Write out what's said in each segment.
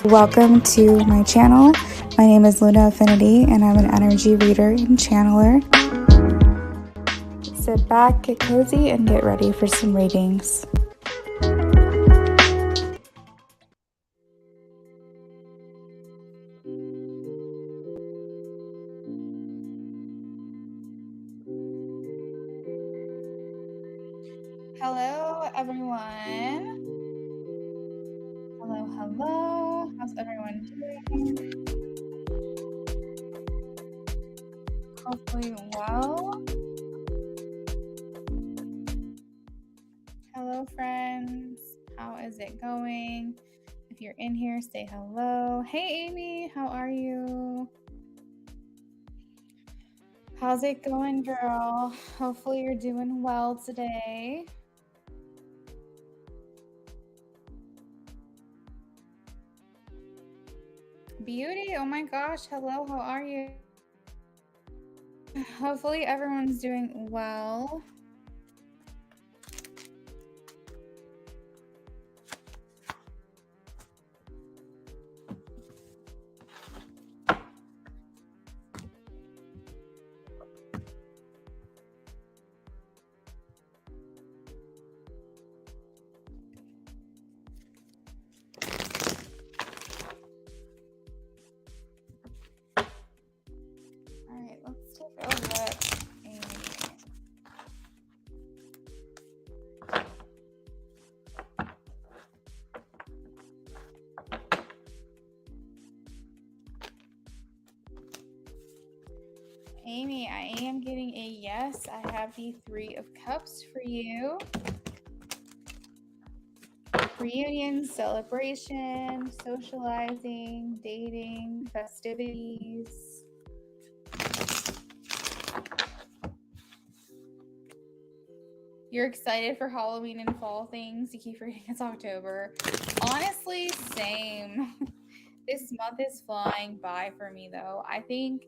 Welcome to my channel. My name is Luna Affinity and I'm an energy reader and channeler. Sit back, get cozy, and get ready for some readings. Hello, everyone. Hello. How's everyone doing? Hopefully well. Hello, friends. How is it going? If you're in here, say hello. Hey, Amy. How are you? How's it going, girl? Hopefully you're doing well today. Beauty, oh my gosh, hello, how are you? Hopefully everyone's doing well. Let's take a look. Amy, I am getting a yes. I have the Three of Cups for you. Reunion, celebration, socializing, dating, festivities. You're excited for Halloween and fall things. You keep forgetting it's October. Honestly, same. This month is flying by for me, though. I think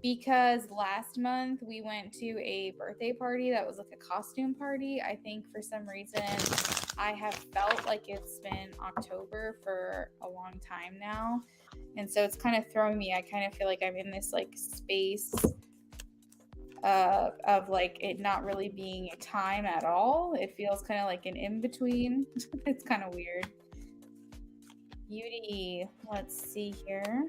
because last month we went to a birthday party that was like a costume party. I think for some reason I have felt like it's been October for a long time now. And so it's kind of throwing me. I kind of feel like I'm in this like space of like it not really being a time at all. It feels kind of like an in-between. It's kind of weird. Beauty, let's see here.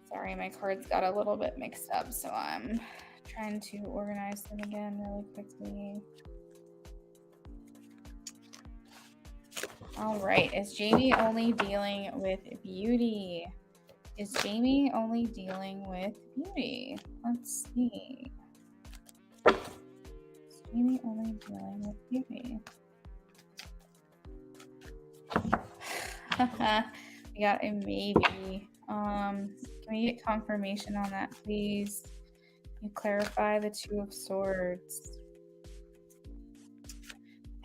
Sorry, my cards got a little bit mixed up, so I'm trying to organize them again really quickly. All right, is Jamie only dealing with beauty? Is Jamie only dealing with beauty? Let's see. Is Jamie only dealing with beauty? We got a maybe. Can we get confirmation on that, please? Can you clarify the Two of Swords?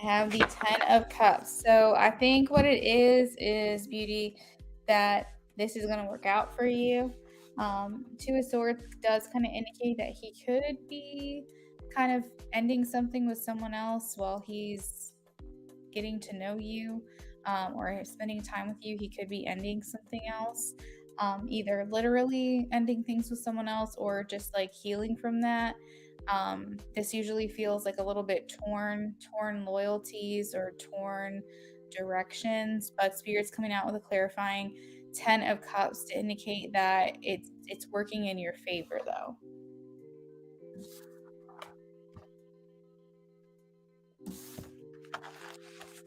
I have the Ten of Cups. So I think what it is beauty, that this is going to work out for you. Two of Swords does kind of indicate that he could be kind of ending something with someone else while he's getting to know you, or spending time with you. He could be ending something else, either literally ending things with someone else or just like healing from that. This usually feels like a little bit torn loyalties or torn directions, but Spirit's coming out with a clarifying 10 of Cups to indicate that it's working in your favor, though.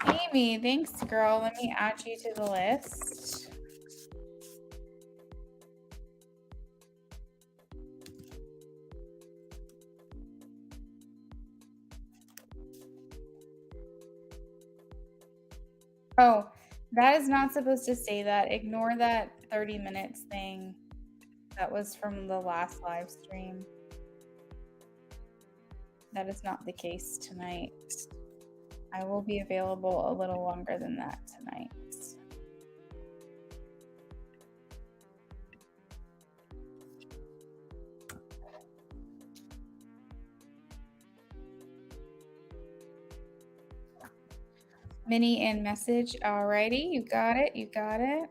Amy, thanks, girl. Let me add you to the list. Oh, that is not supposed to say that. Ignore that 30 minutes thing. That was from the last live stream. That is not the case tonight. I will be available a little longer than that tonight. Mini and message. Alrighty, you got it. You got it.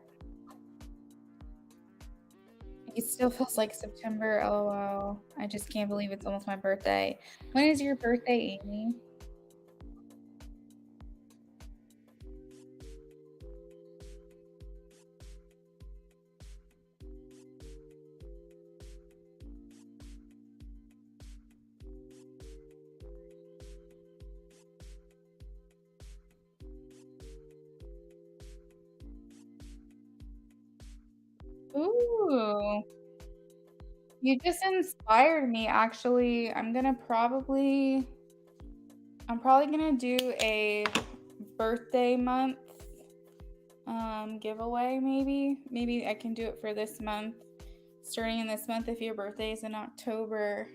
It still feels like September. LOL. I just can't believe it's almost my birthday. When is your birthday, Amy? Ooh. You just inspired me, actually. I'm probably gonna do a birthday month giveaway, maybe. Maybe I can do it for this month. Starting in this month, if your birthday is in October,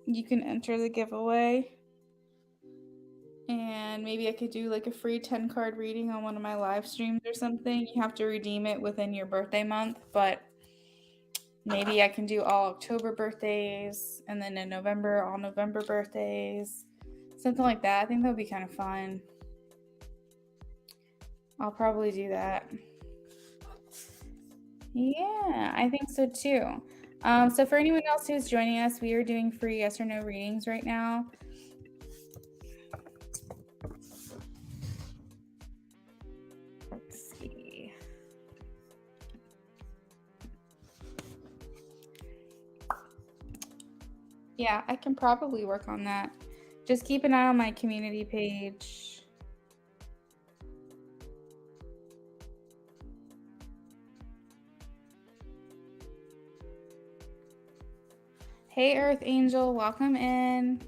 you can enter the giveaway. And maybe I could do like a free 10-card reading on one of my live streams or something. You have to redeem it within your birthday month, but maybe I can do all October birthdays, and then in November, all November birthdays. Something like that. I think that would be kind of fun. I'll probably do that. Yeah, I think so too. So for anyone else who's joining us, we are doing free yes or no readings right now. Let's see. Yeah, I can probably work on that. Just keep an eye on my community page. Hey, Earth Angel, welcome in.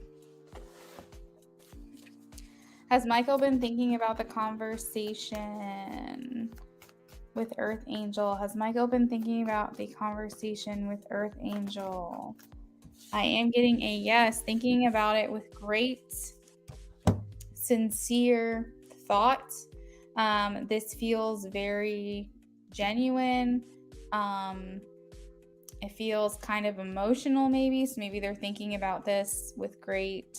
Has Michael been thinking about the conversation with Earth Angel? Has Michael been thinking about the conversation with Earth Angel? I am getting a yes, thinking about it with great sincere thought. This feels very genuine. It feels kind of emotional, maybe. So maybe they're thinking about this with great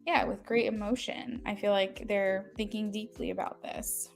emotion. I feel like they're thinking deeply about this.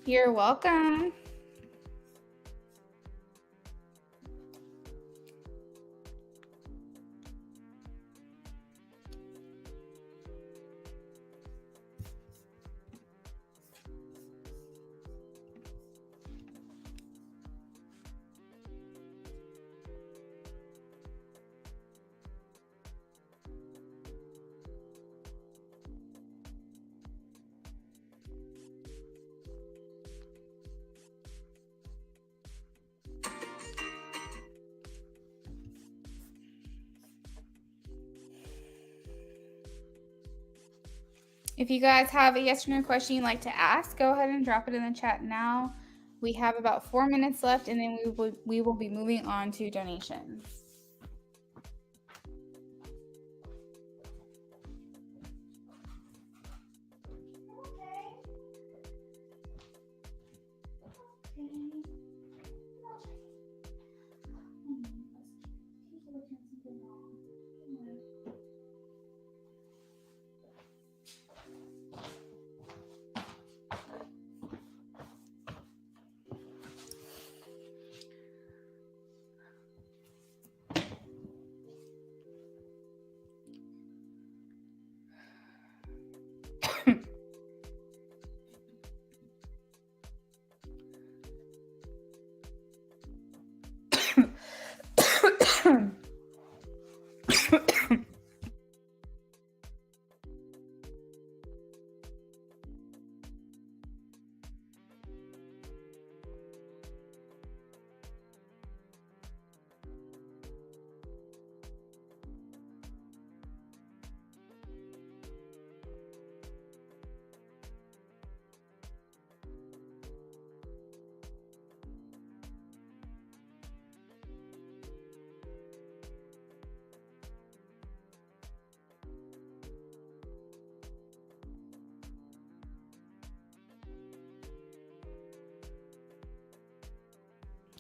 You're welcome. If you guys have a yes or no question you'd like to ask, go ahead and drop it in the chat now. We have about 4 minutes left, and then we will be moving on to donations.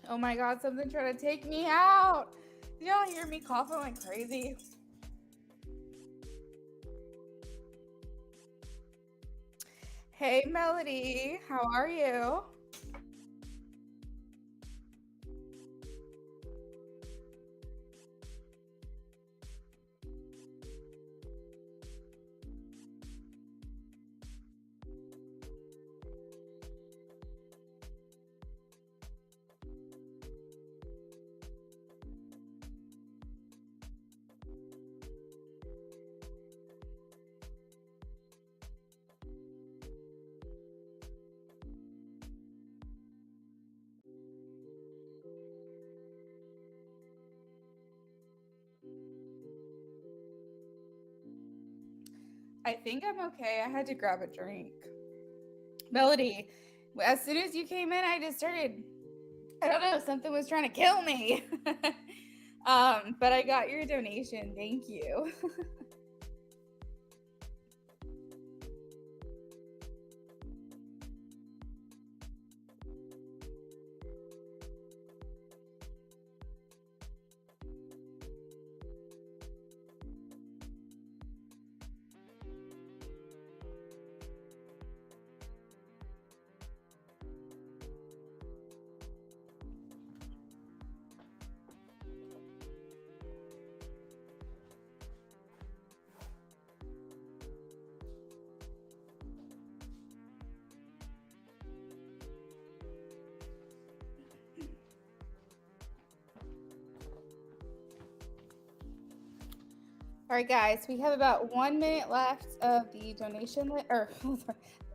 Oh my God, something trying to take me out. Did y'all hear me coughing like crazy? Hey, Melody, how are you? I think I'm okay. I had to grab a drink. Melody, as soon as you came in, I just started, I don't know, something was trying to kill me. But I got your donation. Thank you. All right, guys, we have about 1 minute left of the donation list, or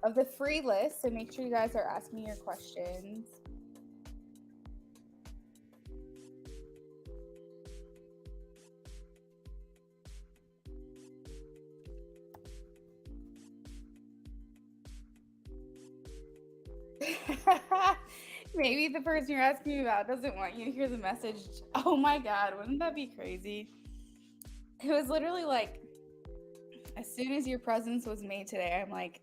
of the free list. So make sure you guys are asking your questions. Maybe the person you're asking me about doesn't want you to hear the message. Oh my God, wouldn't that be crazy? It was literally like, as soon as your presence was made today, I'm like,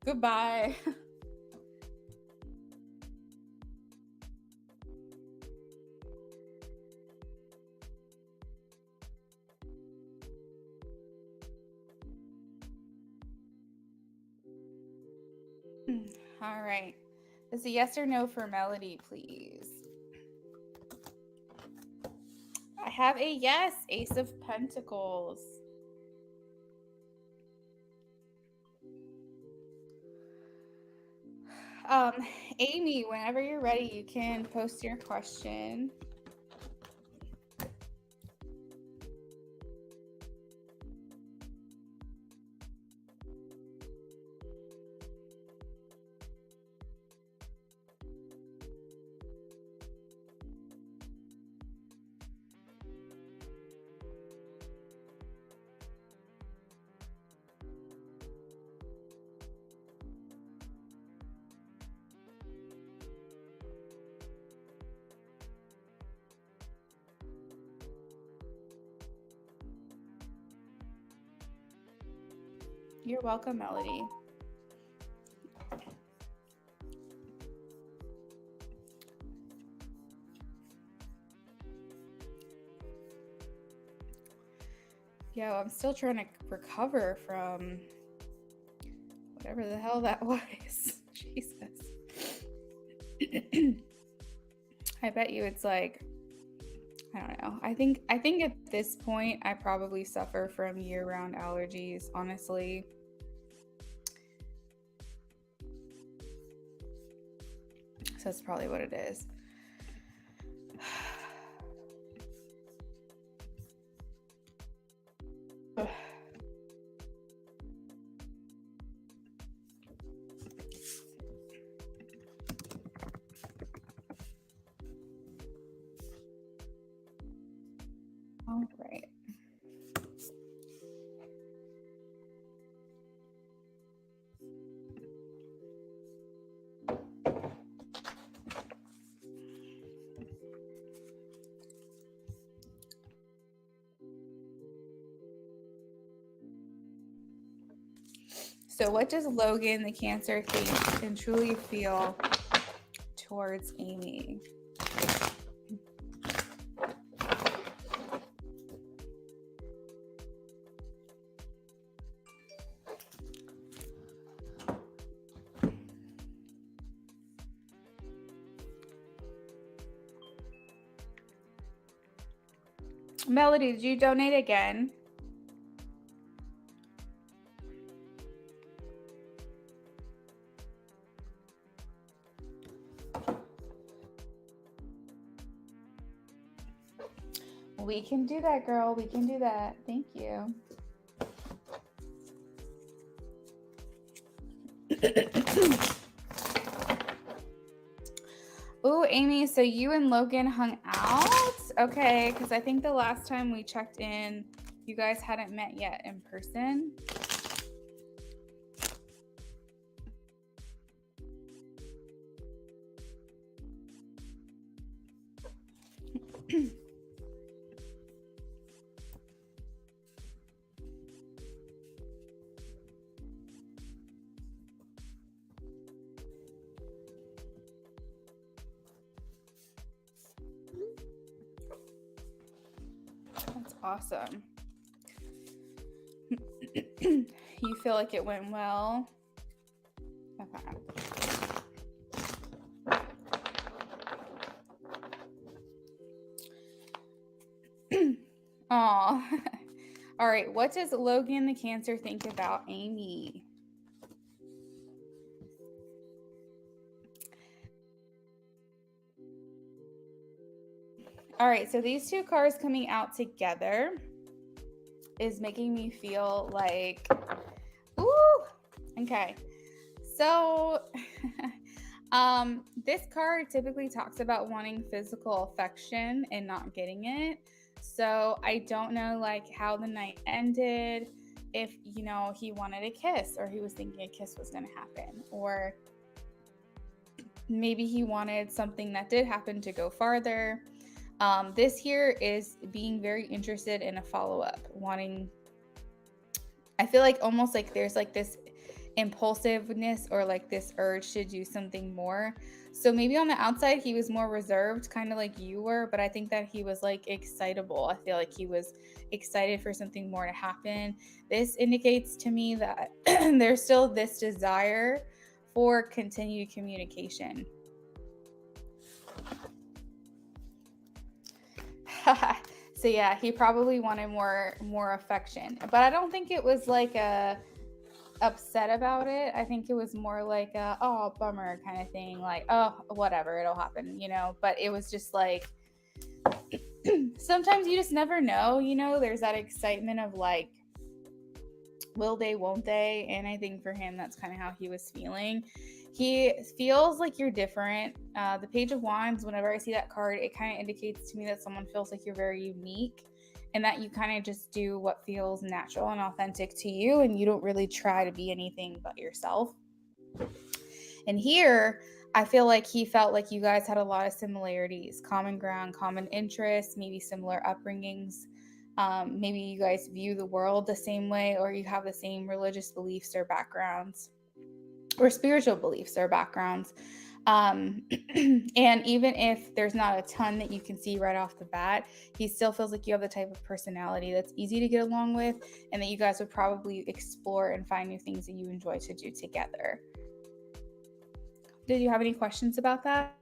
goodbye. All right. Is a yes or no for Melody, please? I have a yes, Ace of Pentacles. Amy, whenever you're ready, you can post your question. You're welcome, Melody. Yo, I'm still trying to recover from whatever the hell that was. Jesus. I bet you it's like, I don't know. I think at this point I probably suffer from year-round allergies, honestly. So that's probably what it is. All right. So what does Logan, the Cancer, think and truly feel towards Amy? Melody, did you donate again? We can do that, girl. We can do that. Thank you. Ooh, Amy, so you and Logan hung out? Okay, because I think the last time we checked in, you guys hadn't met yet in person. That's awesome. You feel like it went well? Okay. Aw. All right. What does Logan the Cancer think about Amy? All right. So these two cards coming out together is making me feel like, ooh, okay. So this card typically talks about wanting physical affection and not getting it. So I don't know like how the night ended, if you know he wanted a kiss or he was thinking a kiss was going to happen, or maybe he wanted something that did happen to go farther. This here is being very interested in a follow-up, wanting, I feel like almost like there's like this impulsiveness or like this urge to do something more. So maybe on the outside he was more reserved, kind of like you were, but I think that he was like excitable. I feel like he was excited for something more to happen. This indicates to me that there's still this desire for continued communication. So yeah, he probably wanted more affection, but I don't think it was like a upset about it. I think it was more like a, oh, bummer kind of thing, like, oh, whatever, it'll happen, you know. But it was just like sometimes you just never know, you know. There's that excitement of like, will they, won't they? And I think for him that's kind of how he was feeling. He feels like you're different. The Page of Wands, whenever I see that card, it kind of indicates to me that someone feels like you're very unique and that you kind of just do what feels natural and authentic to you, and you don't really try to be anything but yourself. And here, I feel like he felt like you guys had a lot of similarities, common ground, common interests, maybe similar upbringings. Maybe you guys view the world the same way, or you have the same religious beliefs or backgrounds, or spiritual beliefs or backgrounds. And even if there's not a ton that you can see right off the bat, he still feels like you have the type of personality that's easy to get along with, and that you guys would probably explore and find new things that you enjoy to do together. Did you have any questions about that?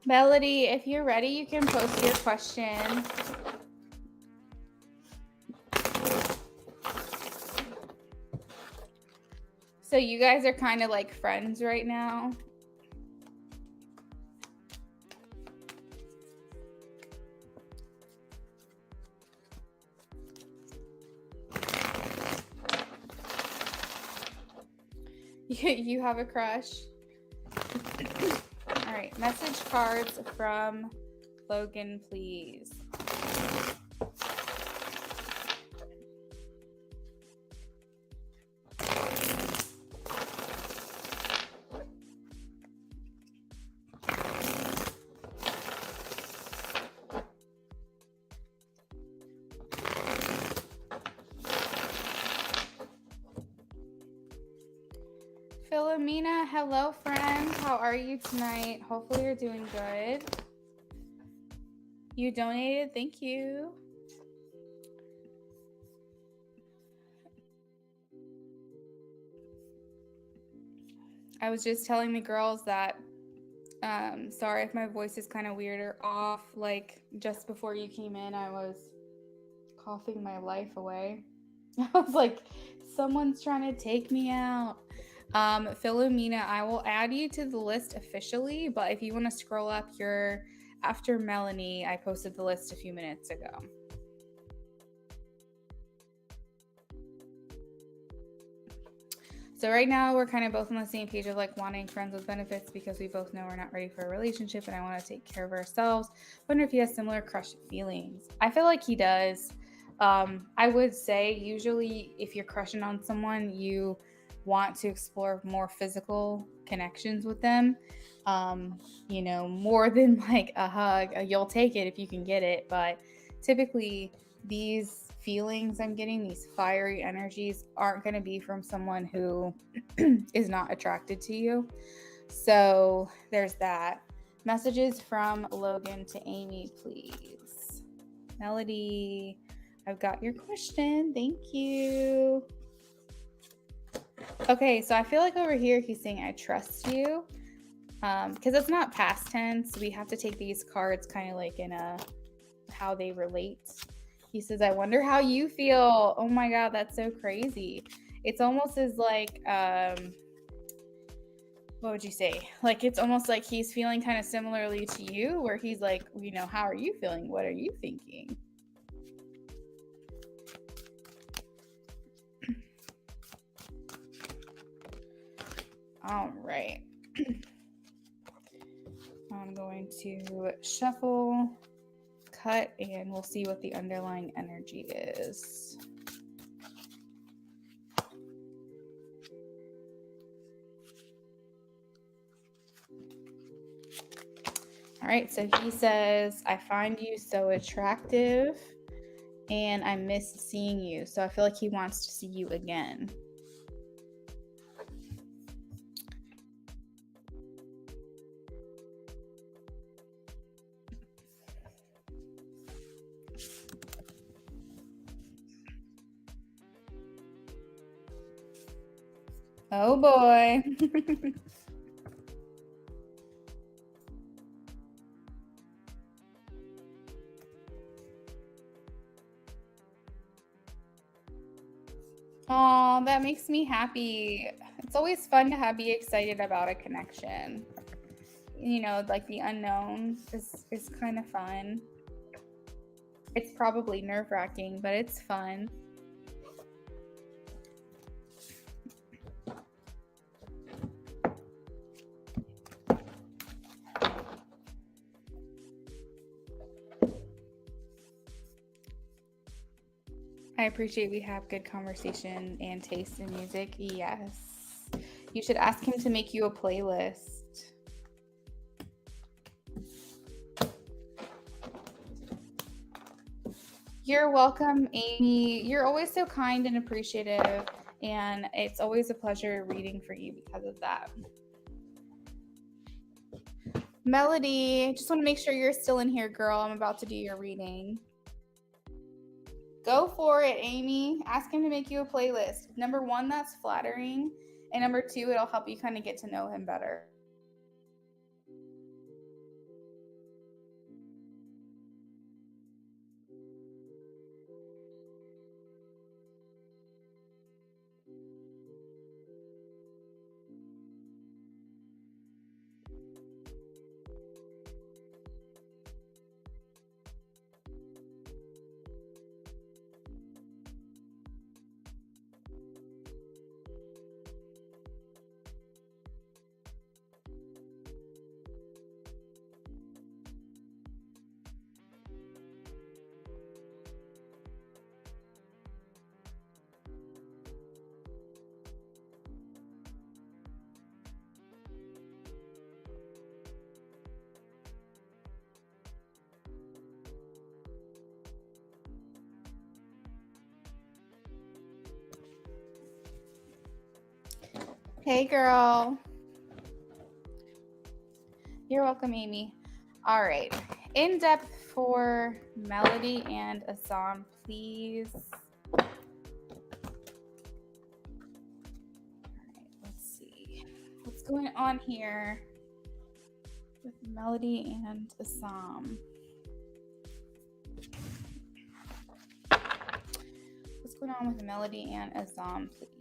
Melody, if you're ready, you can post your question. So you guys are kind of like friends right now? You have a crush? All right, message cards from Logan, please. Philomena, hello friend. How are you tonight? Hopefully you're doing good. You donated, thank you. I was just telling the girls that, sorry if my voice is kind of weird or off. Like just before you came in, I was coughing my life away. I was like, someone's trying to take me out. Philomena, I will add you to the list officially, but if you want to scroll up, you're after Melanie. I posted the list a few minutes ago. So right now we're kind of both on the same page of like wanting friends with benefits, because we both know we're not ready for a relationship and I want to take care of ourselves. Wonder if he has similar crush feelings. I feel like he does. I would say usually if you're crushing on someone, you want to explore more physical connections with them. You know, more than like a hug. You'll take it if you can get it, but typically these feelings I'm getting, these fiery energies, aren't going to be from someone who is not attracted to you. So there's that. Messages from Logan to Amy, please. Melody, I've got your question. Thank you. Okay, so I feel like over here he's saying I trust you, because it's not past tense. We have to take these cards kind of like in a how they relate. He says, I wonder how you feel. Oh my God, that's so crazy. It's almost as like, what would you say? Like, it's almost like he's feeling kind of similarly to you, where he's like, you know, how are you feeling? What are you thinking? All right. I'm going to shuffle, cut, and we'll see what the underlying energy is. All right, so he says, I find you so attractive and I miss seeing you. So I feel like he wants to see you again. Oh boy. Oh, that makes me happy. It's always fun to be excited about a connection. You know, like the unknown is kind of fun. It's probably nerve-wracking, but it's fun. I appreciate we have good conversation and taste in music. Yes. You should ask him to make you a playlist. You're welcome, Amy. You're always so kind and appreciative, and it's always a pleasure reading for you because of that. Melody, just want to make sure you're still in here, girl. I'm about to do your reading. Go for it, Amy. Ask him to make you a playlist. Number one, that's flattering. And number two, it'll help you kind of get to know him better. Hey, girl. You're welcome, Amy. All right. In depth for Melody and Assam, please. All right, let's see. What's going on here with Melody and Assam? What's going on with Melody and Assam, please?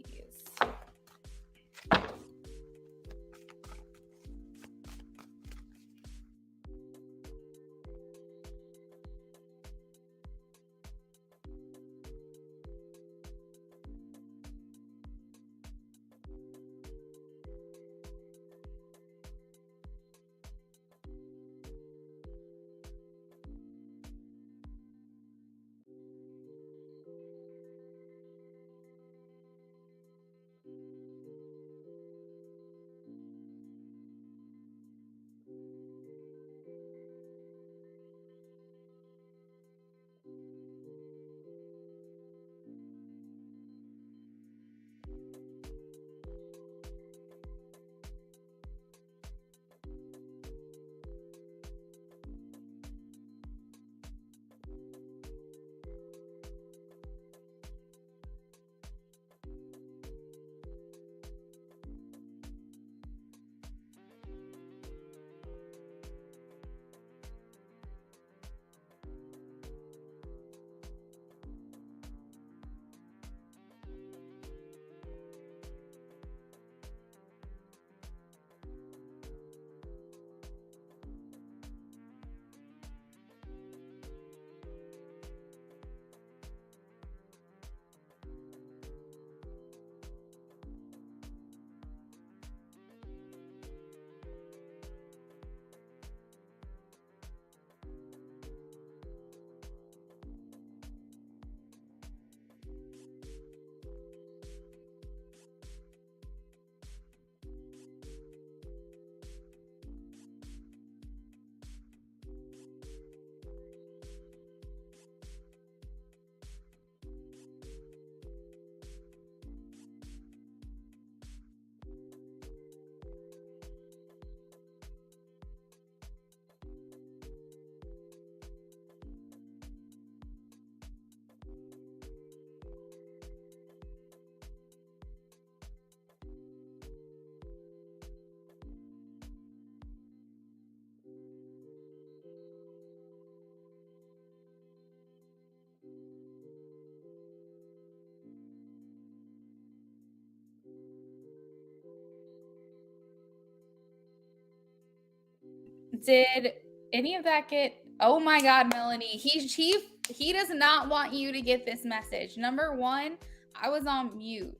Did any of that get? Oh my God, Melanie. He does not want you to get this message. Number one, I was on mute.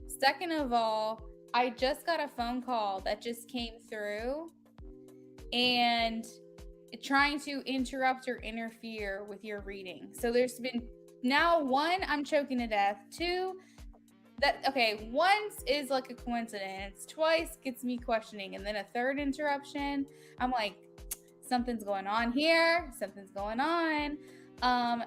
Second of all, I just got a phone call that just came through and trying to interrupt or interfere with your reading. So there's been now, one, I'm choking to death. Two, that okay, once is like a coincidence. Twice gets me questioning, and then a third interruption, I'm like, something's going on here. Something's going on.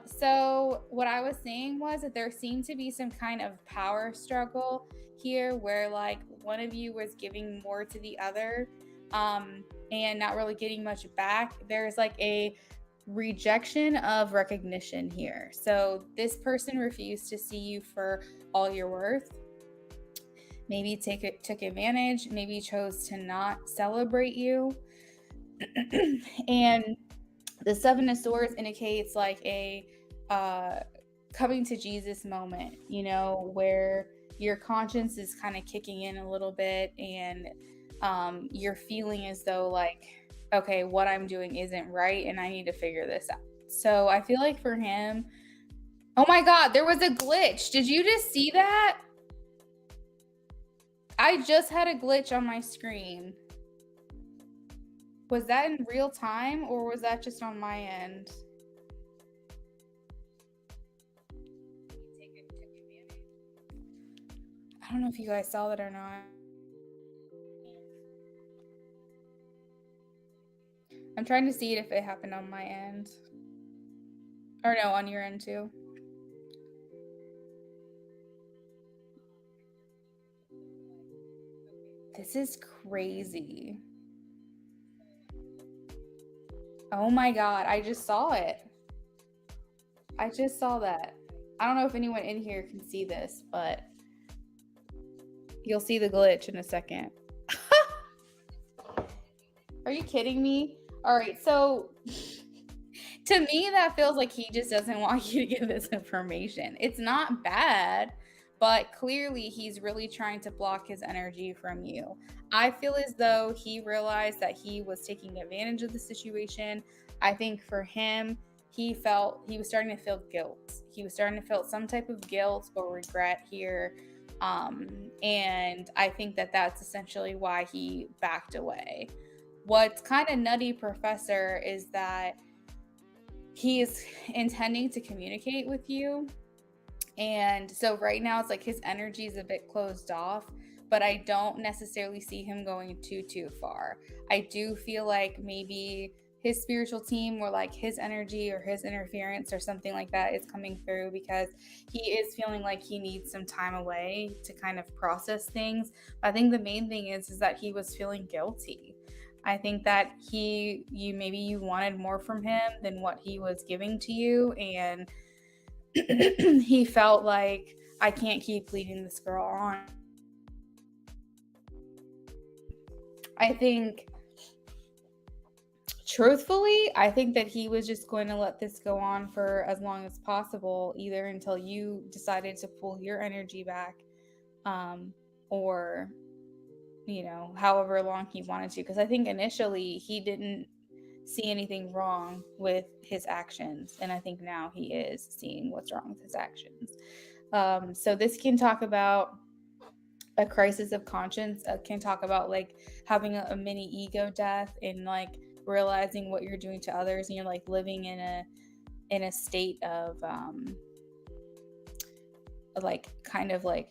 So what I was saying was that there seemed to be some kind of power struggle here where like one of you was giving more to the other, and not really getting much back. There's like a rejection of recognition here. So this person refused to see you for all your worth. Maybe took advantage, maybe chose to not celebrate you. And the Seven of Swords indicates like a coming to Jesus moment, you know, where your conscience is kind of kicking in a little bit, and you're feeling as though like, okay, what I'm doing isn't right and I need to figure this out. So I feel like for him, oh my God, there was a glitch. Did you just see that? I just had a glitch on my screen. Was that in real time or was that just on my end? I don't know if you guys saw that or not. I'm trying to see if it happened on my end. Or no, on your end too. This is crazy. Oh my God, I just saw it. I just saw that. I don't know if anyone in here can see this, but you'll see the glitch in a second. Are you kidding me? All right, so to me, that feels like he just doesn't want you to give this information. It's not bad, but clearly he's really trying to block his energy from you. I feel as though he realized that he was taking advantage of the situation. I think for him, he was starting to feel guilt. He was starting to feel some type of guilt or regret here. And I think that that's essentially why he backed away. What's kind of nutty, Professor, is that he is intending to communicate with you. And so right now it's like his energy is a bit closed off, but I don't necessarily see him going too far. I do feel like maybe his spiritual team or like his energy or his interference or something like that is coming through because he is feeling like he needs some time away to kind of process things. But I think the main thing is that he was feeling guilty. I think that you wanted more from him than what he was giving to you, and he felt like, I can't keep leading this girl on. I think, truthfully, I think that he was just going to let this go on for as long as possible, either until you decided to pull your energy back, or however long he wanted to. Because I think initially he didn't see anything wrong with his actions, and I think now he is seeing what's wrong with his actions. So this can talk about a crisis of conscience. Can talk about like having a mini ego death and like realizing what you're doing to others, and you're like living in a state of like kind of like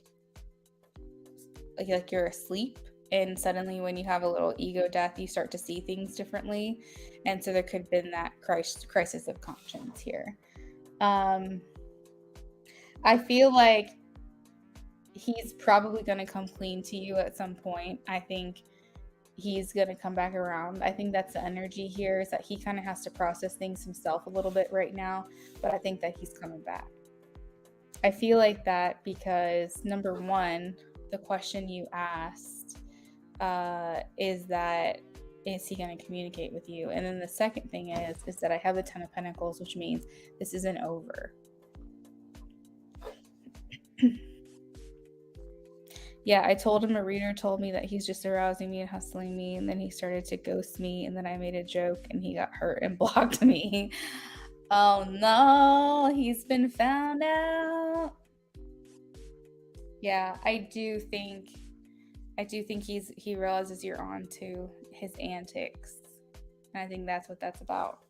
you're asleep, and suddenly when you have a little ego death you start to see things differently, and so there could have been that crisis of conscience here. I feel like he's probably going to come clean to you at some point. I think he's going to come back around. I think that's the energy here, is that he kind of has to process things himself a little bit right now, but I think that he's coming back. I feel like that because, number one, the question you asked is that, is he going to communicate with you? And then the second thing is that I have the Ten of Pentacles, which means this isn't over. Yeah, I told him, a reader told me that he's just arousing me and hustling me, and then he started to ghost me, and then I made a joke and he got hurt and blocked me. Oh no, he's been found out. Yeah, I do think he realizes you're on to his antics. And I think that's what that's about.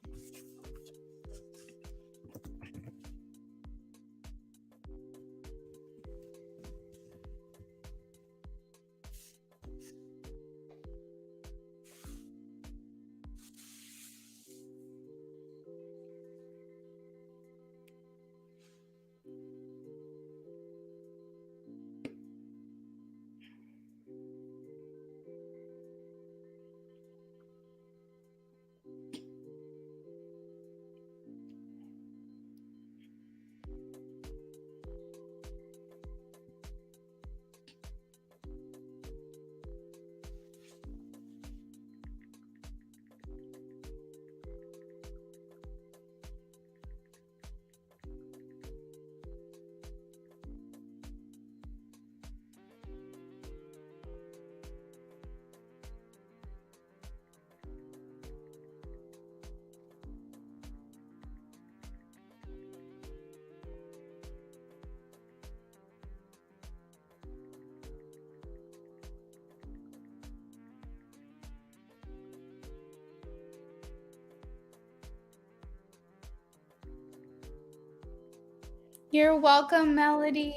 You're welcome, Melody.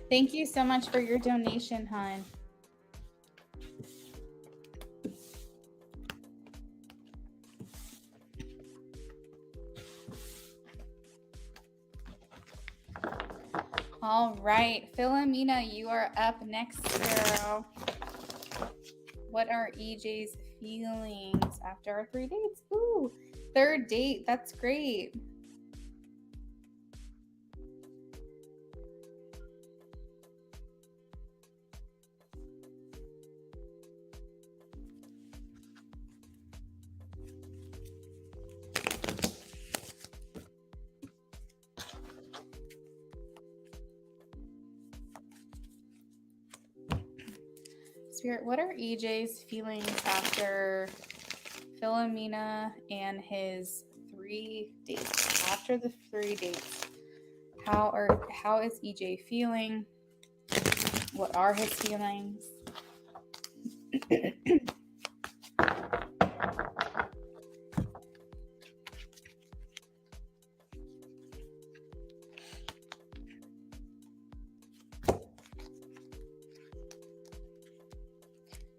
Thank you so much for your donation, hon. All right, Philomena, you are up next, girl. What are EJ's feelings after our 3 dates? Ooh, 3rd date. That's great. Spirit, what are EJ's feelings after Philomena and his 3 dates? After the 3 dates, how is EJ feeling? What are his feelings?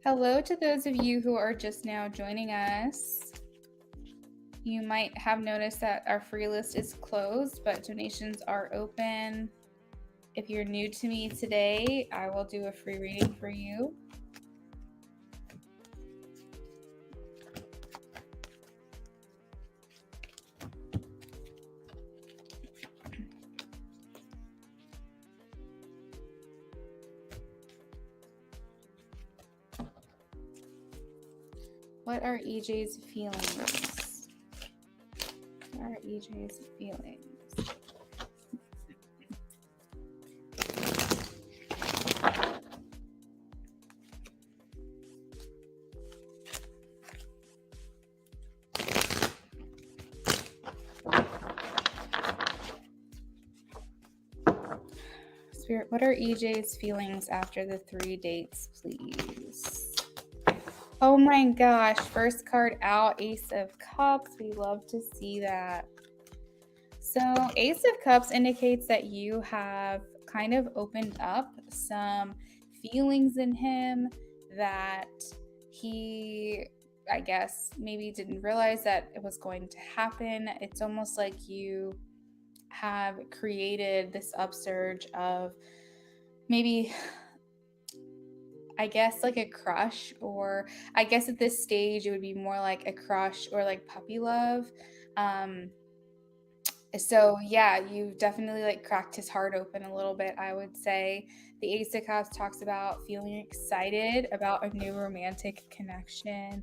Hello to those of you who are just now joining us. You might have noticed that our free list is closed, but donations are open. If you're new to me today, I will do a free reading for you. What are EJ's feelings? What are EJ's feelings? Spirit, what are EJ's feelings after the 3 dates, please? Oh my gosh, first card out, Ace of Cups. We love to see that. So Ace of Cups indicates that you have kind of opened up some feelings in him that he, I guess, maybe didn't realize that it was going to happen. It's almost like you have created this upsurge of maybe, I guess, like a crush, or I guess at this stage it would be more like a crush or like puppy love. So yeah, you definitely like cracked his heart open a little bit, I would say. The Ace of Cups talks about feeling excited about a new romantic connection,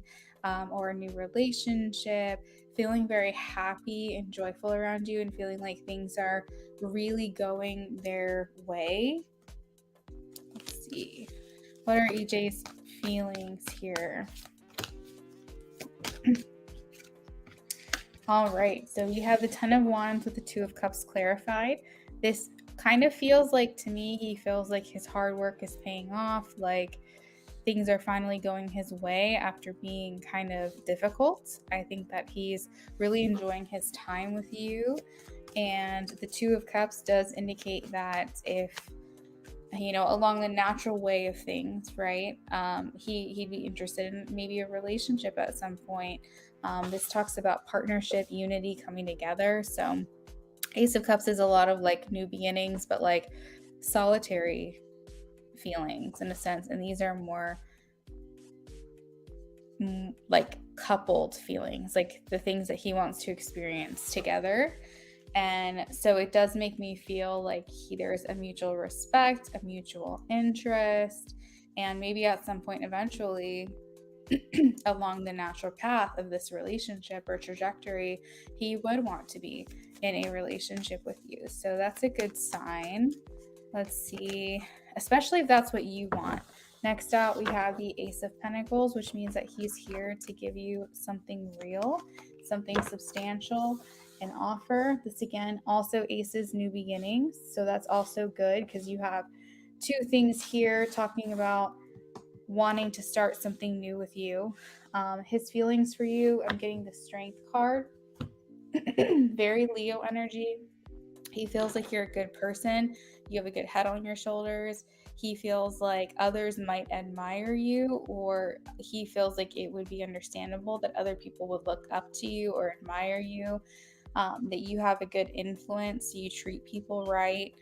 or a new relationship, feeling very happy and joyful around you, and feeling like things are really going their way. Let's see. What are EJ's feelings here? All right, so we have the 10 of Wands with the 2 of Cups clarified. This kind of feels like, to me, he feels like his hard work is paying off, like things are finally going his way after being kind of difficult. I think that he's really enjoying his time with you. And the 2 of Cups does indicate that if, along the natural way of things, right? He'd be interested in maybe a relationship at some point. This talks about partnership, unity coming together. So Ace of Cups is a lot of like new beginnings, but like solitary feelings in a sense. And these are more like coupled feelings, like the things that he wants to experience together. And so it does make me feel like there's a mutual respect, a mutual interest, and maybe at some point eventually along the natural path of this relationship or trajectory, he would want to be in a relationship with you. So that's a good sign. Let's see, especially if that's what you want. Next out, we have the Ace of Pentacles, which means that he's here to give you something real, something substantial, an offer. This again, also Aces, new beginnings. So that's also good because you have 2 things here talking about wanting to start something new with you. His feelings for you, I'm getting the Strength card. Very Leo energy. He feels like you're a good person. You have a good head on your shoulders. He feels like others might admire you, or he feels like it would be understandable that other people would look up to you or admire you, that you have a good influence, you treat people right.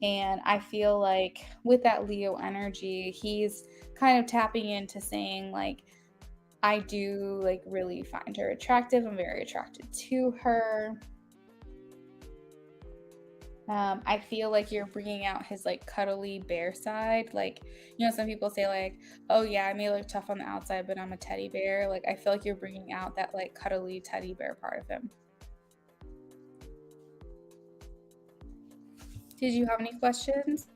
And I feel like with that Leo energy, he's kind of tapping into saying, like, I do like really find her attractive. I'm very attracted to her. I feel like you're bringing out his like cuddly bear side. Like, you know, some people say like, "Oh yeah, I may look tough on the outside, but I'm a teddy bear." Like, I feel like you're bringing out that like cuddly teddy bear part of him. Did you have any questions?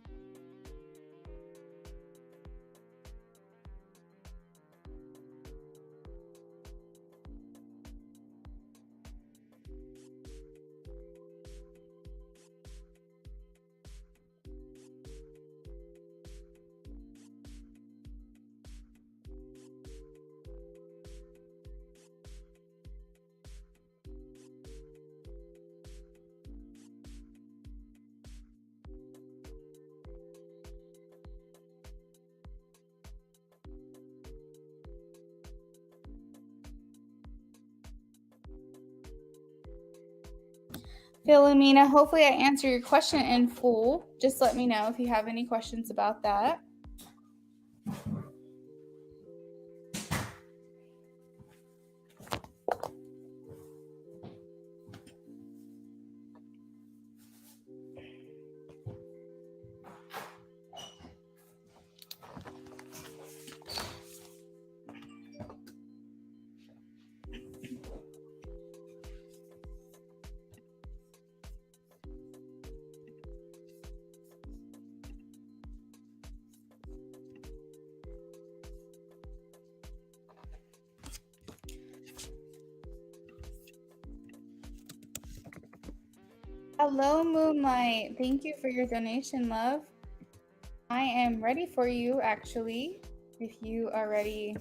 Philomena, hopefully I answer your question in full. Just let me know if you have any questions about that. Hello, Moonlight. Thank you for your donation, love. I am ready for you, actually. If you are ready,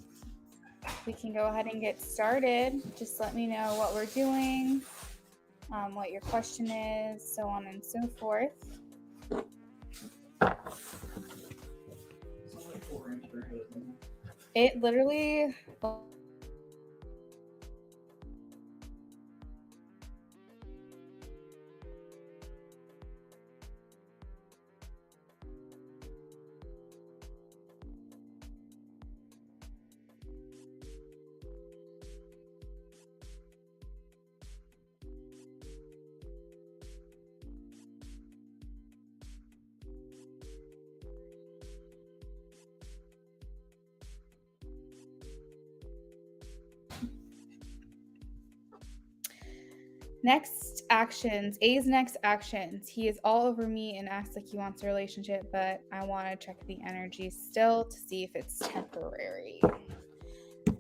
we can go ahead and get started. Just let me know what we're doing, what your question is, so on and so forth. It literally. Next actions, A's next actions. He is all over me and acts like he wants a relationship, but I want to check the energy still to see if it's temporary.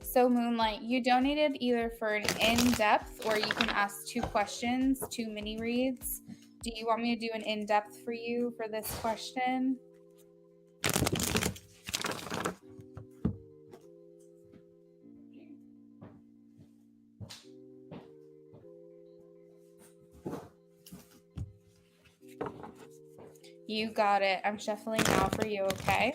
So, Moonlight, you donated either for an in-depth or you can ask 2 questions, 2 mini reads. Do you want me to do an in-depth for you for this question? You got it. I'm shuffling now for you, okay?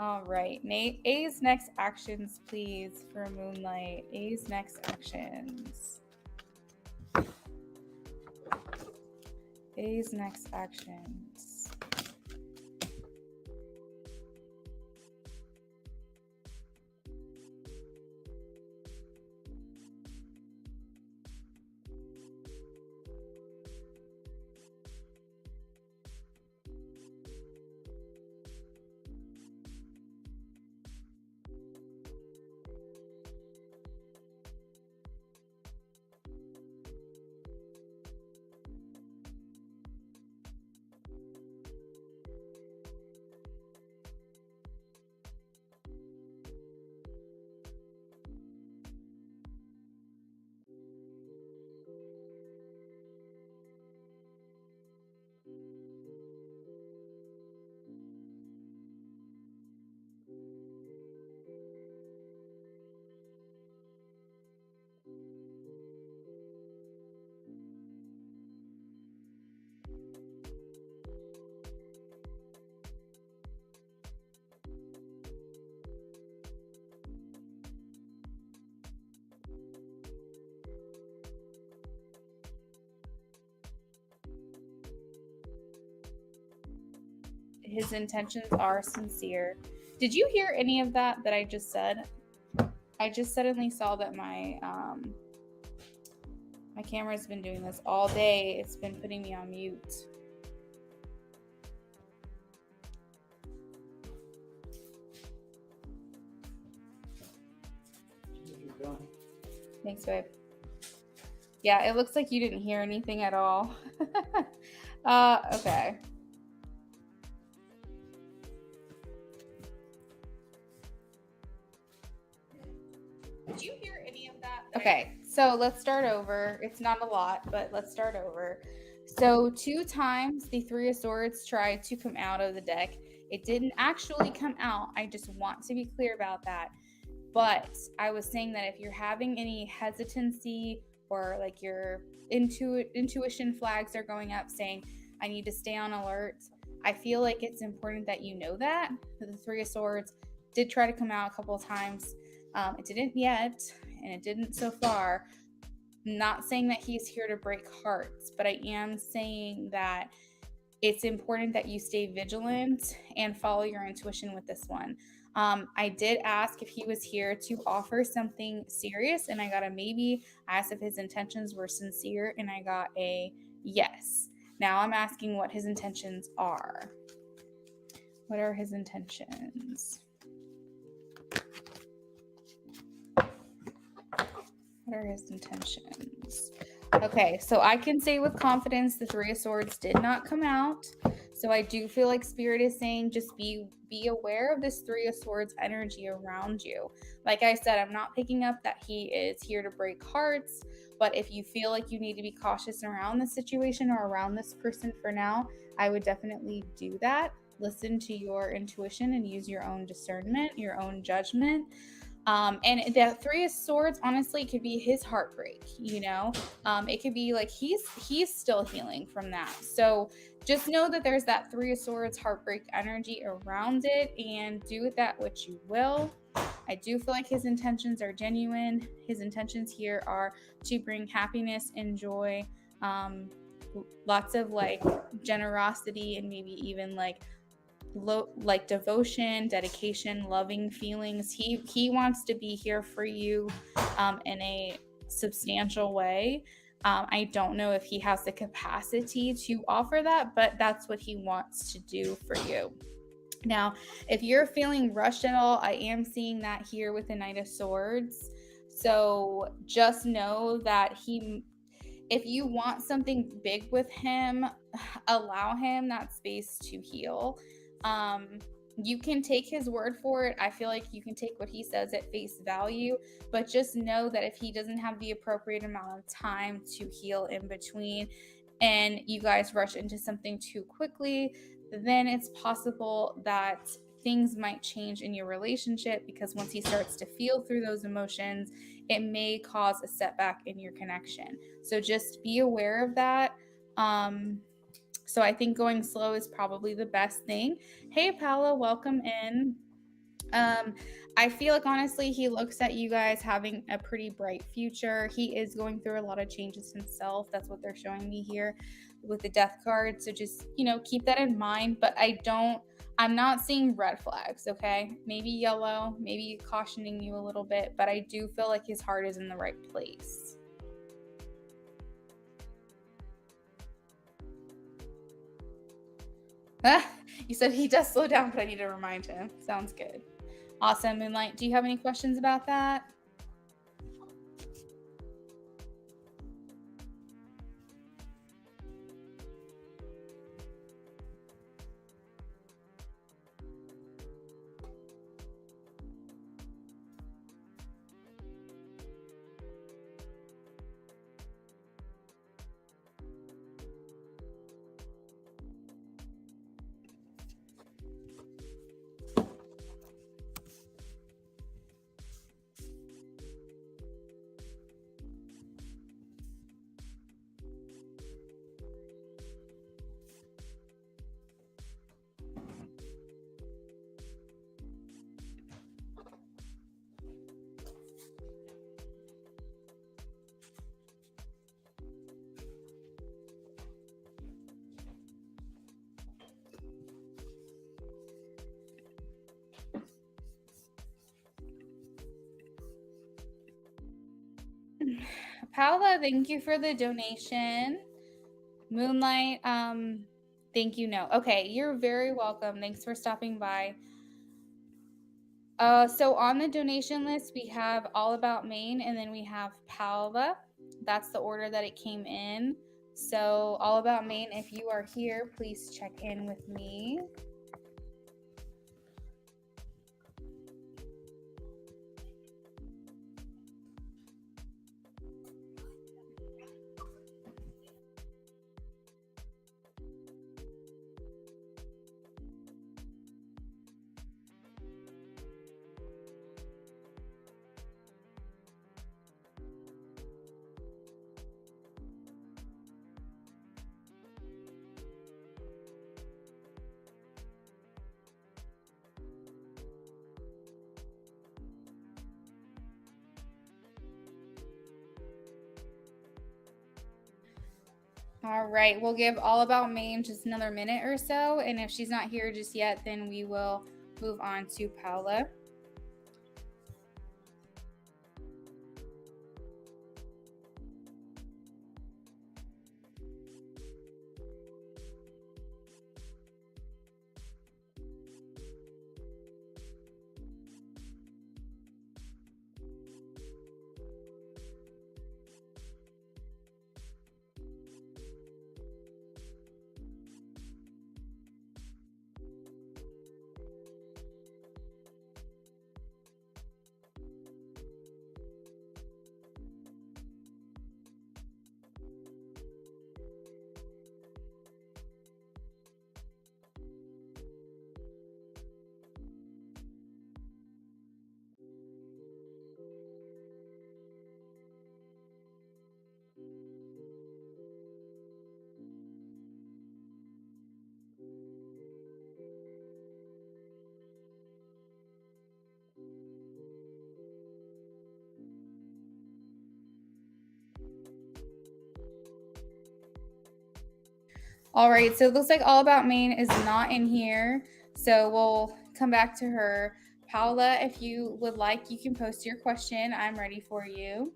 All right, Nate. A's next actions, please, for Moonlight. A's next actions. A's next actions. his intentions are sincere. Did you hear any of that I just said? I just suddenly saw that my camera's been doing this all day. It's been putting me on mute. Thanks, babe. Yeah, it looks like you didn't hear anything at all. Okay. Did you hear any of that? Okay, so let's start over. It's not a lot, but let's start over. So 2 times the Three of Swords tried to come out of the deck. It didn't actually come out. I just want to be clear about that. But I was saying that if you're having any hesitancy or like your intuition flags are going up saying, I need to stay on alert, I feel like it's important that you know that. The Three of Swords did try to come out a couple of times. It didn't yet, and it didn't so far. Not saying that he's here to break hearts, but I am saying that it's important that you stay vigilant and follow your intuition with this one. I did ask if he was here to offer something serious, and I got a maybe. I asked if his intentions were sincere, and I got a yes. Now I'm asking what his intentions are. What are his intentions? What are his intentions? Okay, so I can say with confidence the Three of Swords did not come out. So I do feel like Spirit is saying just be aware of this Three of Swords energy around you. Like I said, I'm not picking up that he is here to break hearts, but if you feel like you need to be cautious around the situation or around this person for now, I would definitely do that. Listen to your intuition and use your own discernment, your own judgment. And the Three of Swords, honestly, could be his heartbreak, you know? It could be like he's still healing from that. So just know that there's that Three of Swords heartbreak energy around it, and do with that what you will. I do feel like his intentions are genuine. His intentions here are to bring happiness and joy, lots of like generosity, and maybe even like devotion, dedication, loving feelings. He wants to be here for you in a substantial way. I don't know if he has the capacity to offer that, but that's what he wants to do for you. Now, if you're feeling rushed at all, I am seeing that here with the Knight of Swords. So just know that if you want something big with him, allow him that space to heal. You can take his word for it. I feel like you can take what he says at face value, but just know that if he doesn't have the appropriate amount of time to heal in between, and you guys rush into something too quickly, then it's possible that things might change in your relationship, because once he starts to feel through those emotions, it may cause a setback in your connection. So just be aware of that. So I think going slow is probably the best thing. Hey, Paula, welcome in. I feel like honestly, he looks at you guys having a pretty bright future. He is going through a lot of changes himself. That's what they're showing me here with the Death card. So just, keep that in mind. But I'm not seeing red flags, okay? Maybe yellow, maybe cautioning you a little bit, but I do feel like his heart is in the right place. You said he does slow down, but I need to remind him. Sounds good. Awesome. Moonlight, do you have any questions about that? Paula, thank you for the donation. Moonlight, thank you. No. Okay, you're very welcome. Thanks for stopping by. So on the donation list, we have All About Maine, and then we have Paula. That's the order that it came in. So All About Maine, if you are here, please check in with me. All right, we'll give All About Maine just another minute or so, and if she's not here just yet, then we will move on to Paula. All right, so it looks like All About Maine is not in here, so we'll come back to her. Paula, if you would like, you can post your question. I'm ready for you.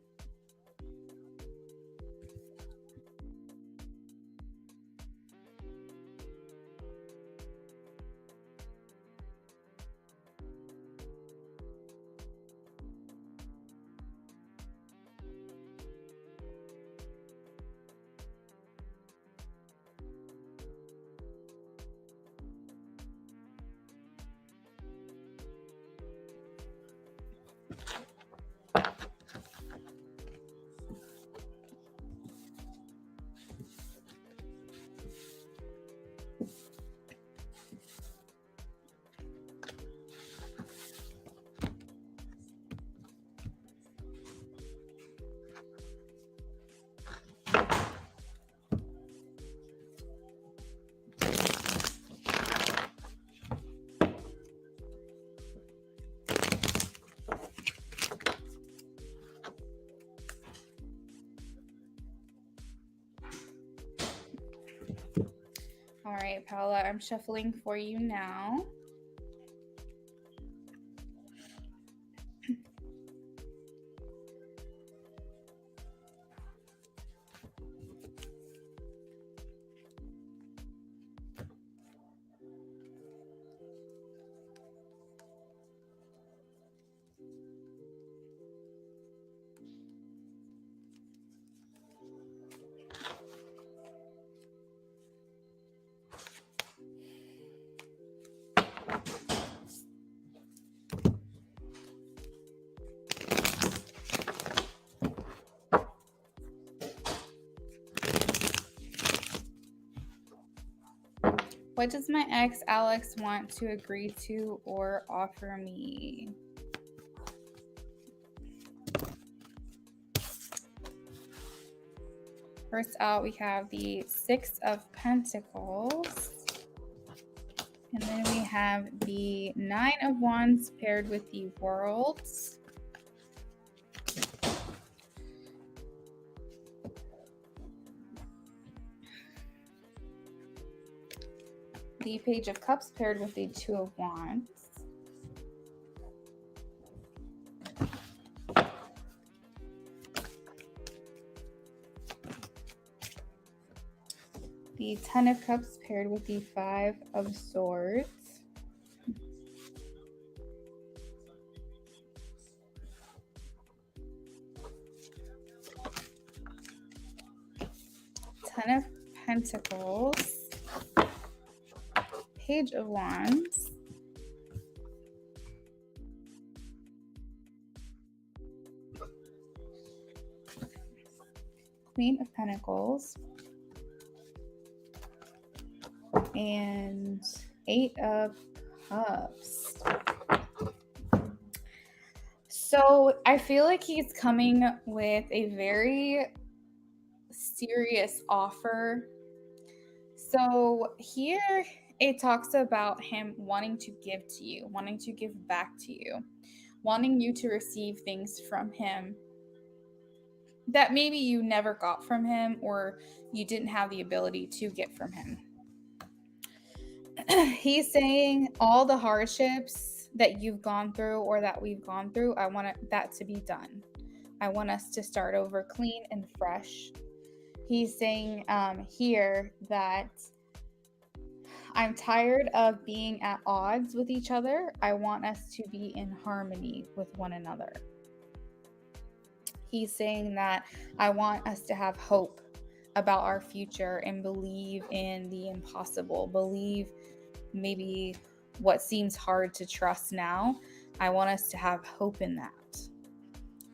All right, Paula, I'm shuffling for you now. What does my ex, Alex, want to agree to or offer me? First out, we have the Six of Pentacles. And then we have the Nine of Wands paired with the Worlds. The Page of Cups paired with the Two of Wands. the Ten of Cups paired with the Five of Swords. Ten of Pentacles. Page of Wands. Queen of Pentacles. And Eight of Cups. So I feel like he's coming with a very serious offer. So here it talks about him wanting to give to you, wanting to give back to you, wanting you to receive things from him that maybe you never got from him or you didn't have the ability to get from him. He's saying all the hardships that you've gone through or that we've gone through, I want that to be done. I want us to start over clean and fresh. He's saying here that I'm tired of being at odds with each other. I want us to be in harmony with one another. He's saying that I want us to have hope about our future and believe in the impossible, believe maybe what seems hard to trust now. I want us to have hope in that.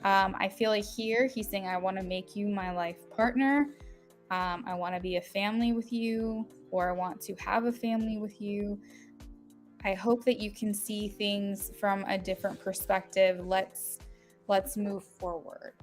I feel like here he's saying, I want to make you my life partner. I want to be a family with you, or I want to have a family with you. I hope that you can see things from a different perspective. Let's move forward.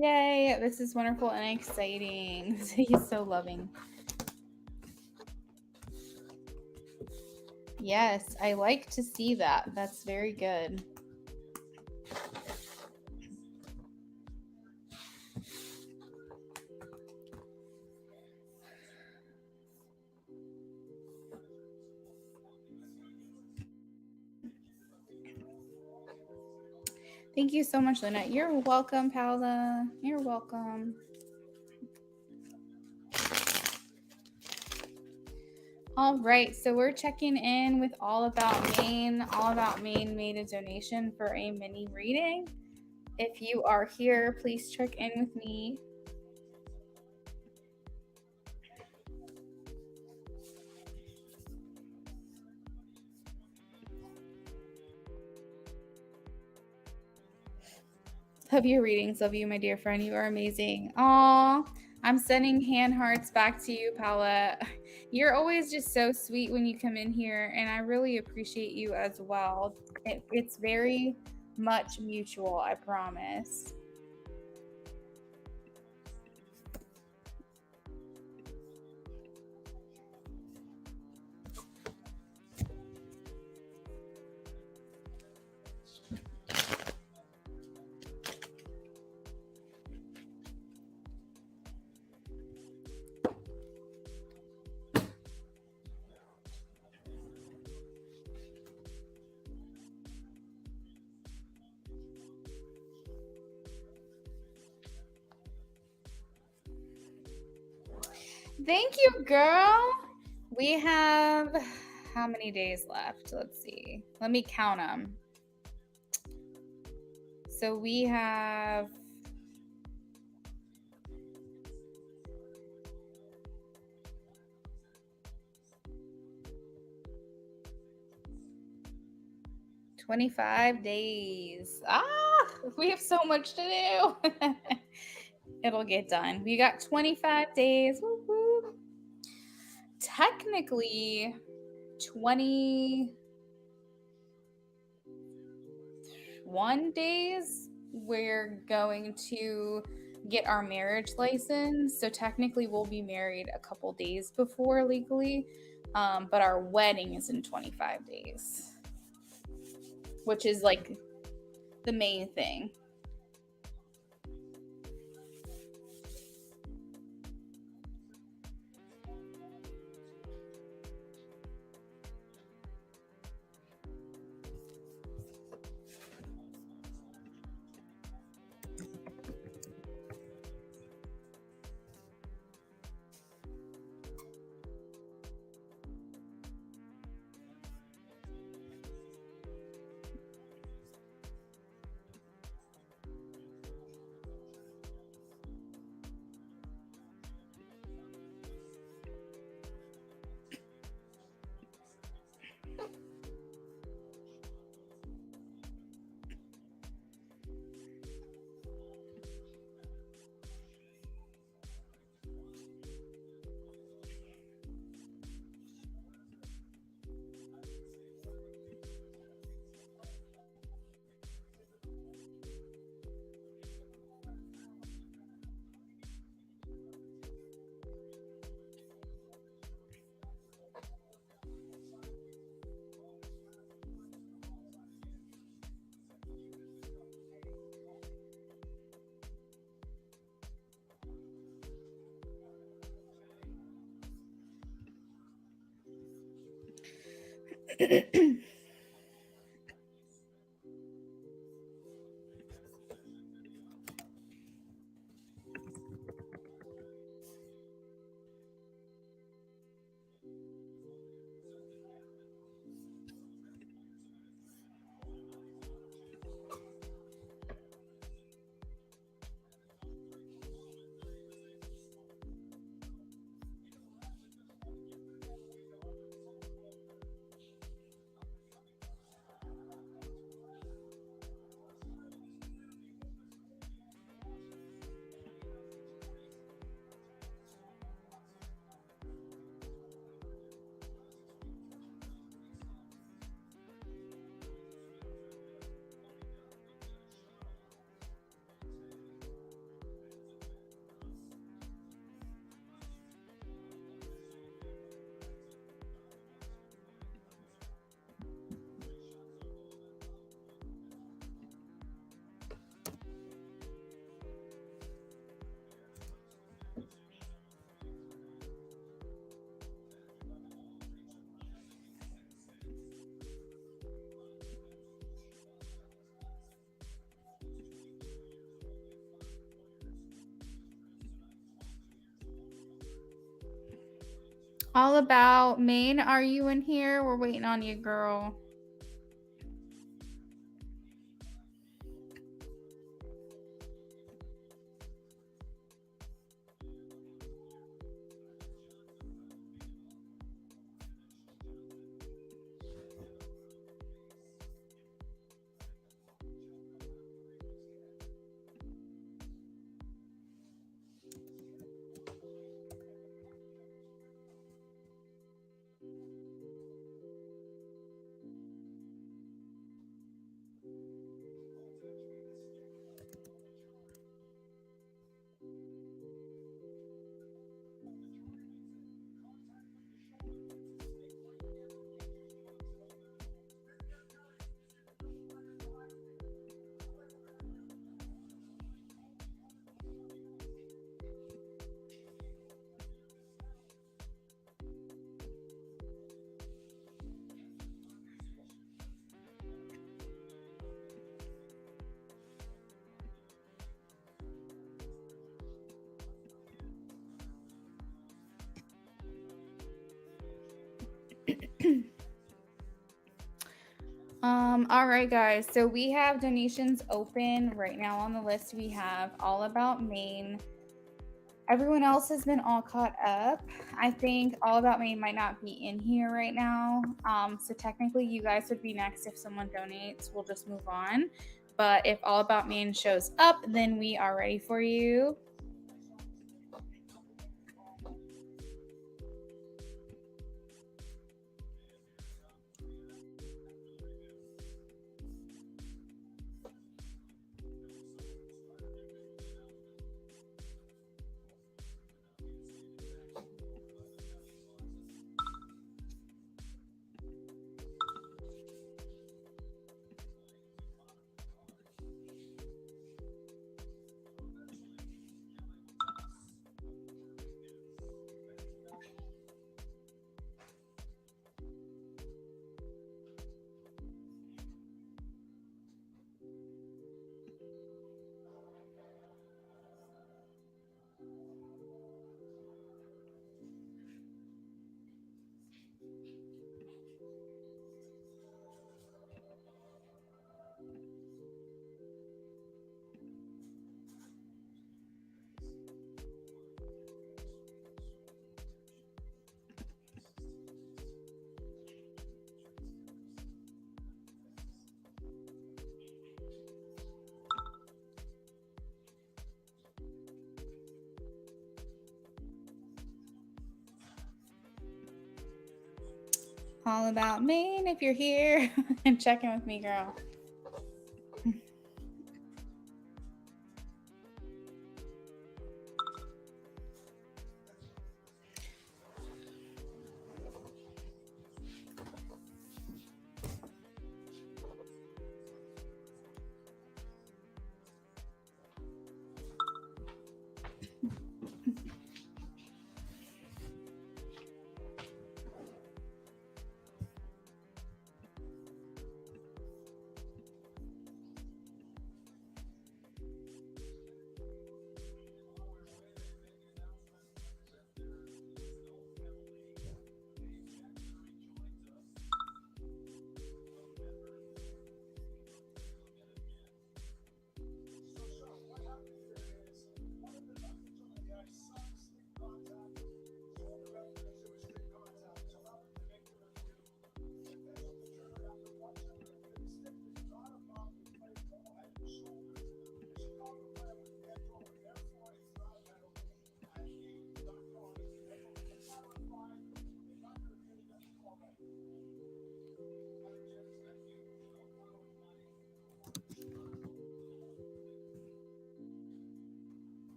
Yay, this is wonderful and exciting. He's so loving. Yes, I like to see that. That's very good. Thank you so much, Luna. You're welcome, Paula. You're welcome. All right, so we're checking in with All About Maine. All About Maine made a donation for a mini reading. If you are here, please check in with me. Love your readings. Love you, my dear friend. You are amazing. Aw, I'm sending hand hearts back to you, Paula. You're always just so sweet when you come in here, and I really appreciate you as well. It's very much mutual, I promise. Thank you, girl. We have how many days left? Let's see. Let me count them. So we have 25 days. We have so much to do. It'll get done. We got 25 days. Woo-hoo. Technically, 21 days, we're going to get our marriage license. So technically, we'll be married a couple days before legally. But our wedding is in 25 days, which is like the main thing. All About Maine, are you in here? We're waiting on you, girl. All right, guys. So we have donations open right now on the list. We have All About Maine. Everyone else has been all caught up. I think All About Maine might not be in here right now. So technically, you guys would be next if someone donates. We'll just move on. But if All About Maine shows up, then we are ready for you. All about Maine if you're here and check in with me, girl.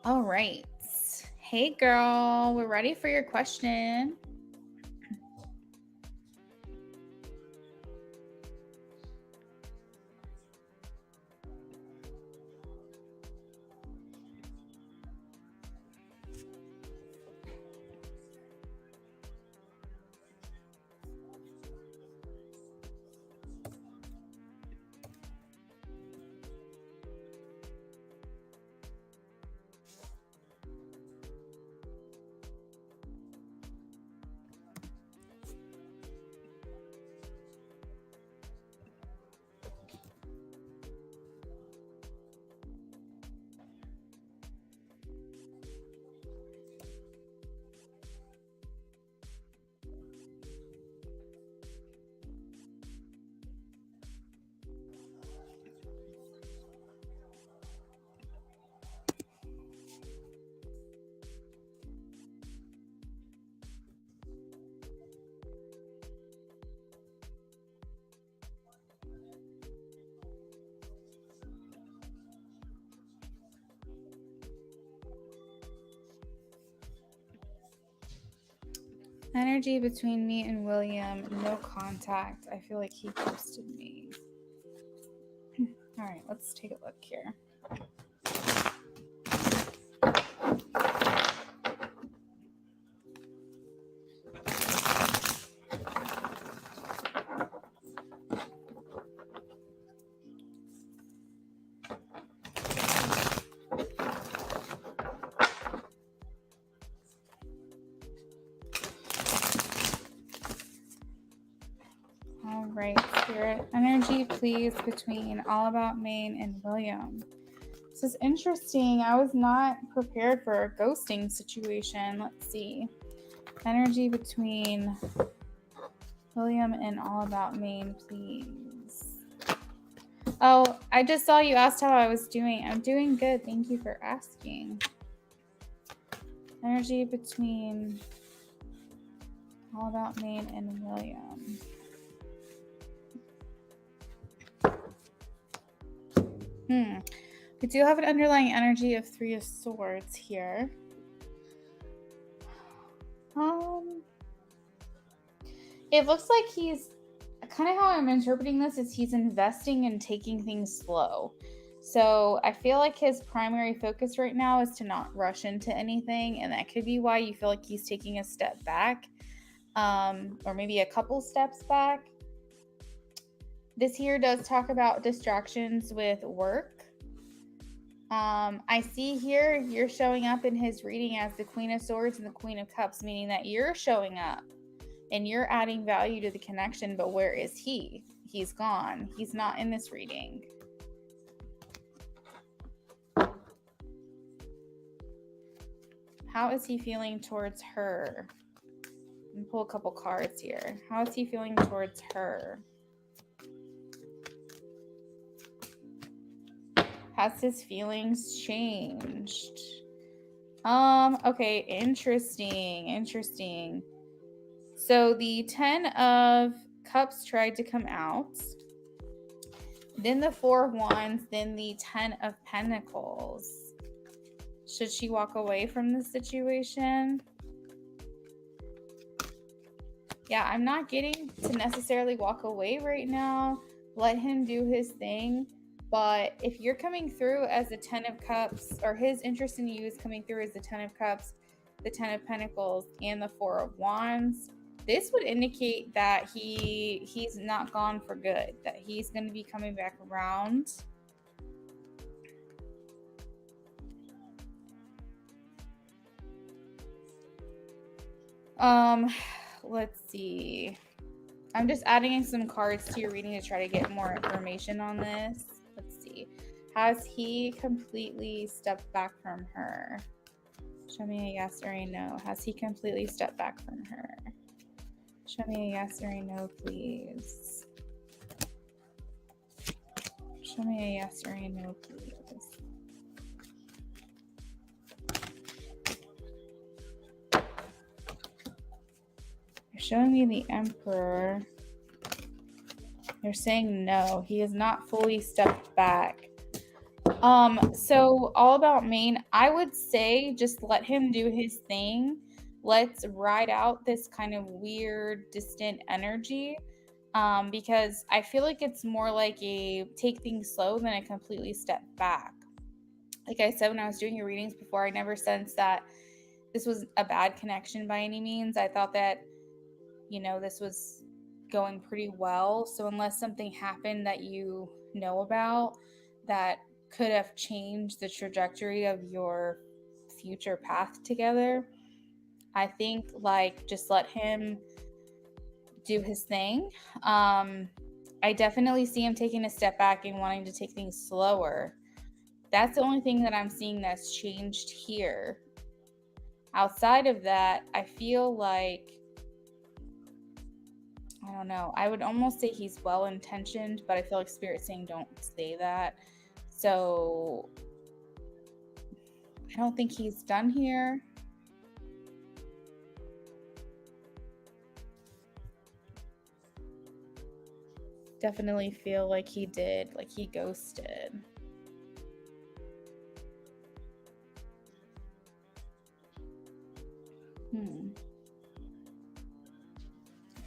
All right. Hey, girl. We're ready for your question. Energy between me and William, no contact. I feel like he ghosted me. All right, let's take a look here. All right, Spirit. Energy, please, between All About Maine and William. This is interesting. I was not prepared for a ghosting situation. Let's see. Energy between William and All About Maine, please. Oh, I just saw you asked how I was doing. I'm doing good. Thank you for asking. Energy between All About Maine and William. We do have an underlying energy of 3 of Swords here. It looks like he's kind of how I'm interpreting this is he's investing and taking things slow. So I feel like his primary focus right now is to not rush into anything, and that could be why you feel like he's taking a step back, or maybe a couple steps back. This here does talk about distractions with work. I see here you're showing up in his reading as the Queen of Swords and the Queen of Cups, meaning that you're showing up and you're adding value to the connection, but where is he? He's gone. He's not in this reading. How is he feeling towards her? And pull a couple cards here. How is he feeling towards her? Has his feelings changed? Okay, interesting. So the 10 of Cups tried to come out. Then the 4 of Wands, then the 10 of Pentacles. Should she walk away from the situation? Yeah, I'm not getting to necessarily walk away right now. Let him do his thing. But if you're coming through as the 10 of Cups, or his interest in you is coming through as the 10 of Cups, the 10 of Pentacles, and the 4 of Wands, this would indicate that he's not gone for good, that he's going to be coming back around. Let's see. I'm just adding in some cards to your reading to try to get more information on this. Let's see. Has he completely stepped back from her? Show me a yes or a no. Has he completely stepped back from her? Show me a yes or a no, please. Show me a yes or a no, please. You're showing me the Emperor. They're saying no. He has not fully stepped back. So all about Maine, I would say just let him do his thing. Let's ride out this kind of weird, distant energy. Because I feel like it's more like a take things slow than a completely step back. Like I said, when I was doing your readings before, I never sensed that this was a bad connection by any means. I thought that, this was going pretty well. So unless something happened that you know about that could have changed the trajectory of your future path together, I think just let him do his thing. I definitely see him taking a step back and wanting to take things slower. That's the only thing that I'm seeing that's changed here. Outside of that, I feel like, I don't know, I would almost say he's well-intentioned, but I feel like Spirit's saying don't say that. So I don't think he's done here. Definitely feel like he did, like he ghosted.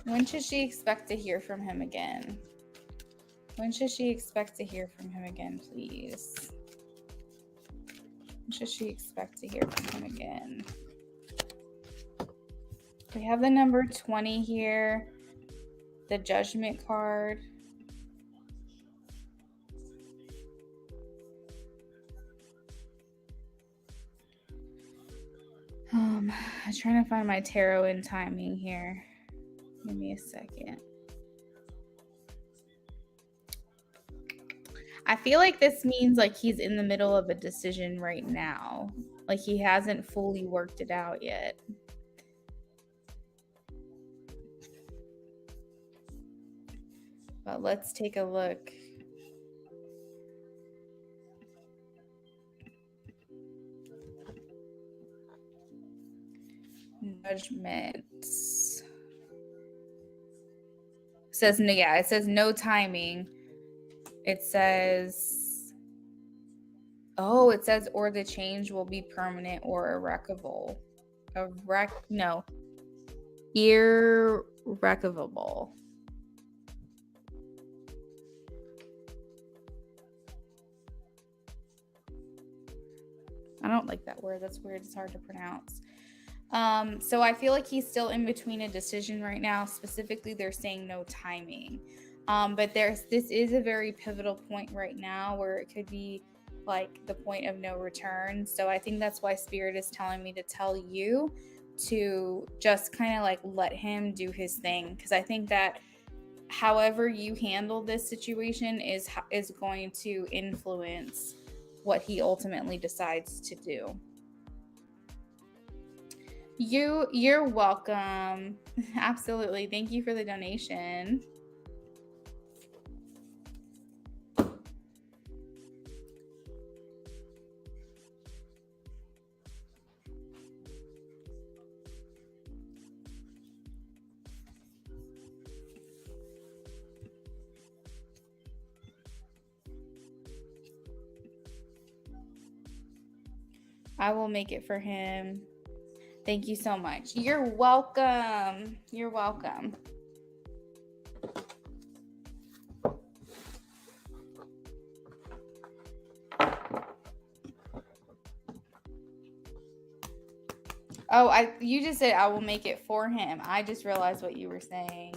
When should she expect to hear from him again? When should she expect to hear from him again, please? When should she expect to hear from him again? We have the number 20 here, the Judgment card. I'm trying to find my tarot in timing here. Give me a second. I feel like this means like he's in the middle of a decision right now. Like he hasn't fully worked it out yet. But let's take a look. Judgments. Says no, yeah, it says no timing. It says, oh, it says or the change will be permanent or irrevocable. Irrevocable. I don't like that word. That's weird. It's hard to pronounce. So I feel like he's still in between a decision right now. Specifically, they're saying no timing. But this is a very pivotal point right now where it could be like the point of no return. So I think that's why Spirit is telling me to tell you to just kind of like let him do his thing. Because I think that however you handle this situation is going to influence what he ultimately decides to do. You're welcome. Absolutely. Thank you for the donation. I will make it for him. Thank you so much. You're welcome. You're welcome. Oh, you just said I will make it for him. I just realized what you were saying.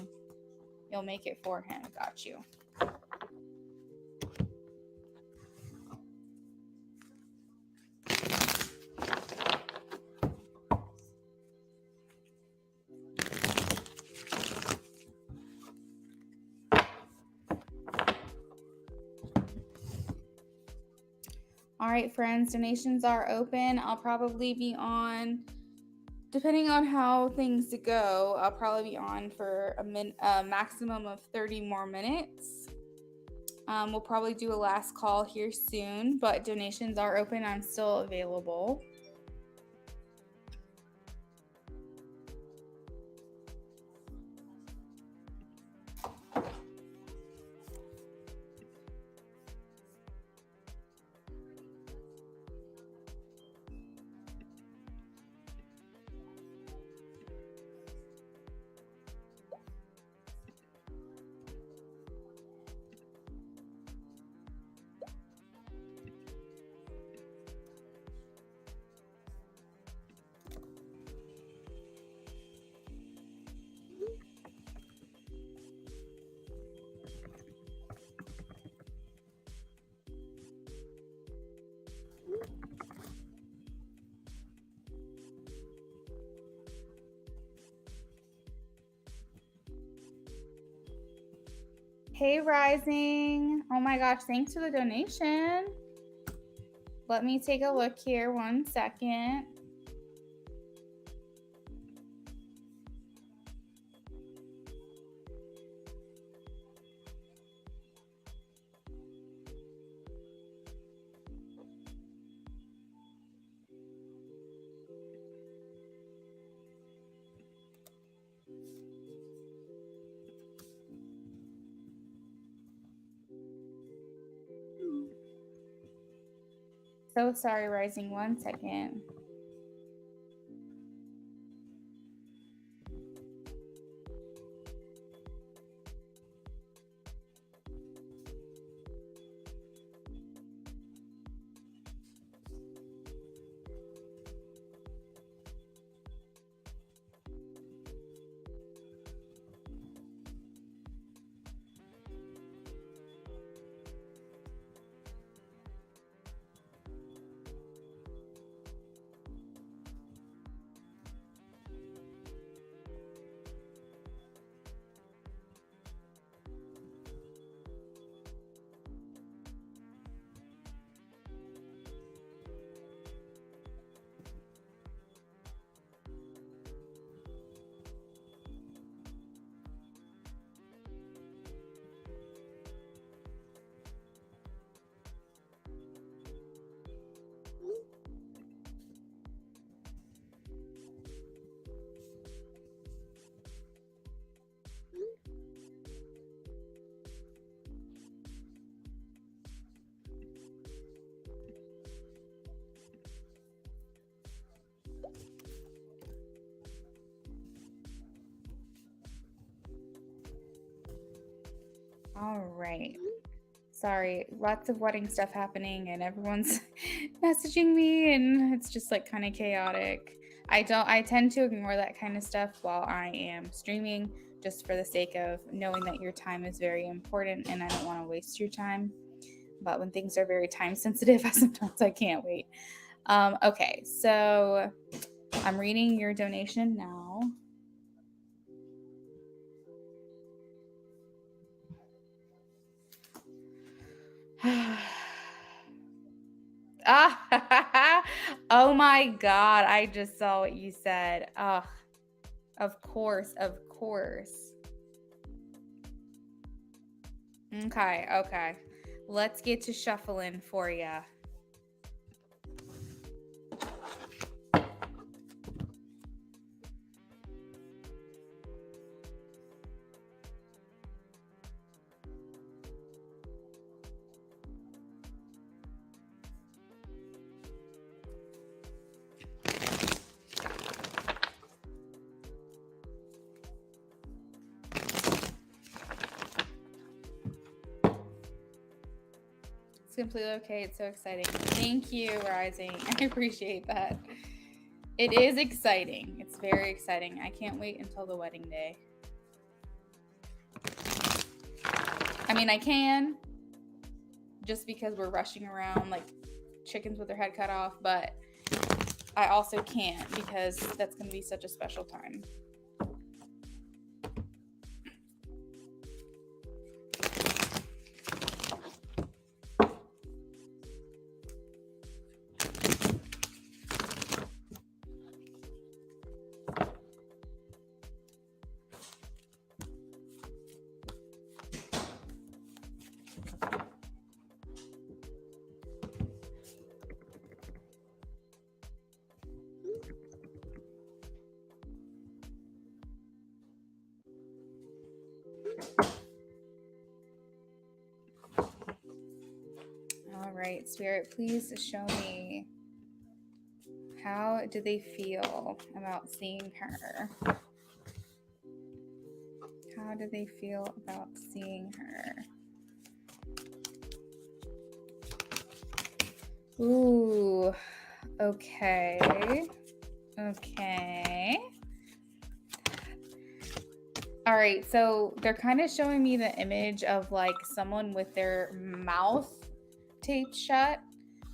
You'll make it for him. Got you. All right, friends, donations are open. I'll probably be on, depending on how things go, I'll probably be on for a maximum of 30 more minutes. We'll probably do a last call here soon, but donations are open. I'm still available. Hey, Rising. Oh my gosh, thanks for the donation. Let me take a look here 1 second. So sorry, Rising. 1 second. All right. Sorry, lots of wedding stuff happening and everyone's messaging me and it's just like kind of chaotic. I tend to ignore that kind of stuff while I am streaming just for the sake of knowing that your time is very important and I don't want to waste your time. But when things are very time sensitive, sometimes I can't wait. Okay, so I'm reading your donation now. Oh my God. I just saw what you said. Ugh. Of course. Of course. Okay. Okay. Let's get to shuffling for you. Completely okay. It's so exciting. Thank you, Rising. I appreciate that. It is exciting. It's very exciting. I can't wait until the wedding day. I mean, I can, just because we're rushing around like chickens with their head cut off, but I also can't because that's going to be such a special time. All right, Spirit, please show me, how do they feel about seeing her? How do they feel about seeing her? Ooh, okay. Okay. All right, so they're kind of showing me the image of like someone with their mouth taped shut.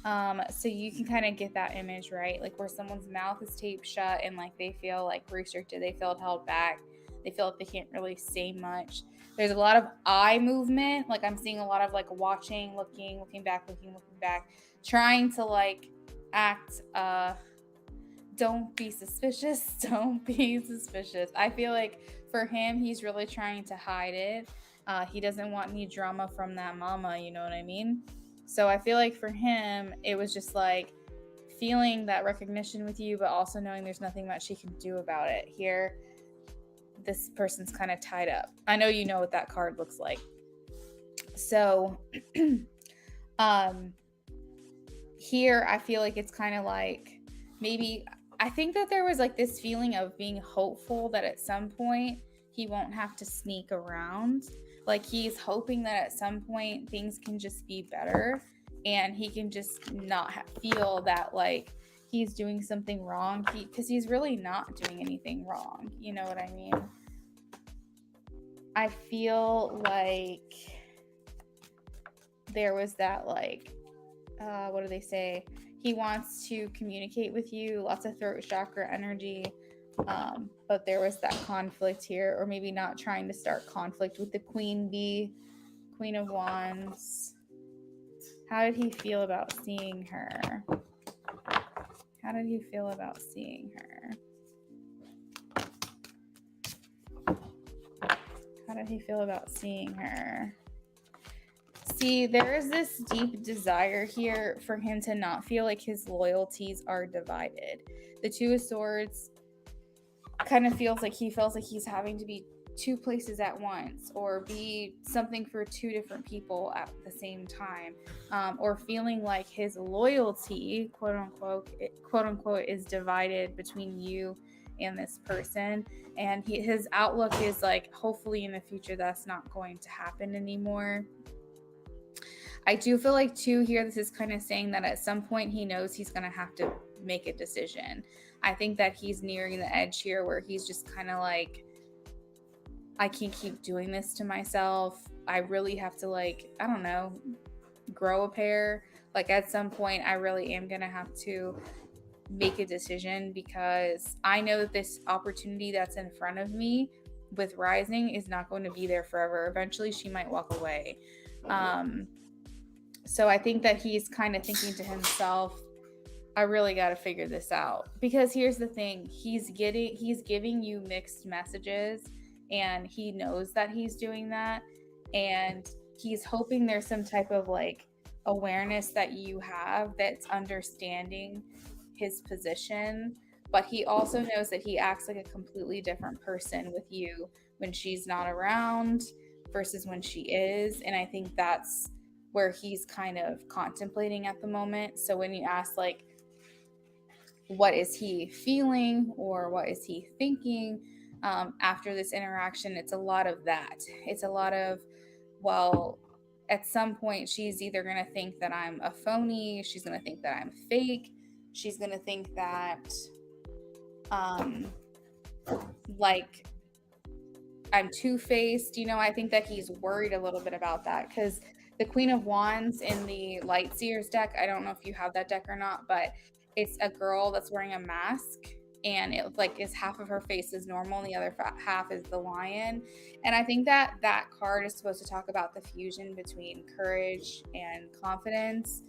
So you can kind of get that image, right? Like where someone's mouth is taped shut and like they feel like restricted, they feel held back, they feel like they can't really say much. There's a lot of eye movement. Like I'm seeing a lot of like watching, looking back, trying to like act, don't be suspicious. Don't be suspicious. I feel like for him, he's really trying to hide it. He doesn't want any drama from that mama, you know what I mean? So I feel like for him, it was just like feeling that recognition with you, but also knowing there's nothing much he can do about it. Here, this person's kind of tied up. I know you know what that card looks like. So, here I feel like it's kind of like maybe, I think that there was like this feeling of being hopeful that at some point he won't have to sneak around. Like he's hoping that at some point things can just be better and he can just not feel that like he's doing something wrong, because he's really not doing anything wrong. You know what I mean? I feel like there was that like, what do they say? He wants to communicate with you, lots of throat chakra energy. But there was that conflict here, or maybe not trying to start conflict with the Queen Bee, Queen of Wands. How did he feel about seeing her? How did he feel about seeing her? How did he feel about seeing her? See, there is this deep desire here for him to not feel like his loyalties are divided. The Two of Swords kind of feels like he's having to be two places at once, or be something for two different people at the same time, or feeling like his loyalty, quote unquote, is divided between you and this person. And his outlook is like, hopefully in the future that's not going to happen anymore. I do feel like too here, this is kind of saying that at some point he knows he's going to have to make a decision. I think that he's nearing the edge here where he's just kind of like, I can't keep doing this to myself. I really have to, like, I don't know, grow a pair. Like at some point I really am going to have to make a decision, because I know that this opportunity that's in front of me with Rising is not going to be there forever. Eventually she might walk away. So I think that he's kind of thinking to himself, I really got to figure this out. Because here's the thing, he's giving you mixed messages, and he knows that he's doing that, and he's hoping there's some type of like awareness that you have that's understanding his position. But he also knows that he acts like a completely different person with you when she's not around versus when she is. And I think that's where he's kind of contemplating at the moment. So when you ask, like, what is he feeling or what is he thinking after this interaction, it's a lot of that. It's a lot of, well, at some point she's either going to think that I'm a phony, she's going to think that I'm fake, she's going to think that like I'm two-faced. I think that he's worried a little bit about that, because the Queen of Wands in the Light Seers deck, I don't know if you have that deck or not, but it's a girl that's wearing a mask, and it like is half of her face is normal and the other half is the lion. And I think that that card is supposed to talk about the fusion between courage and confidence.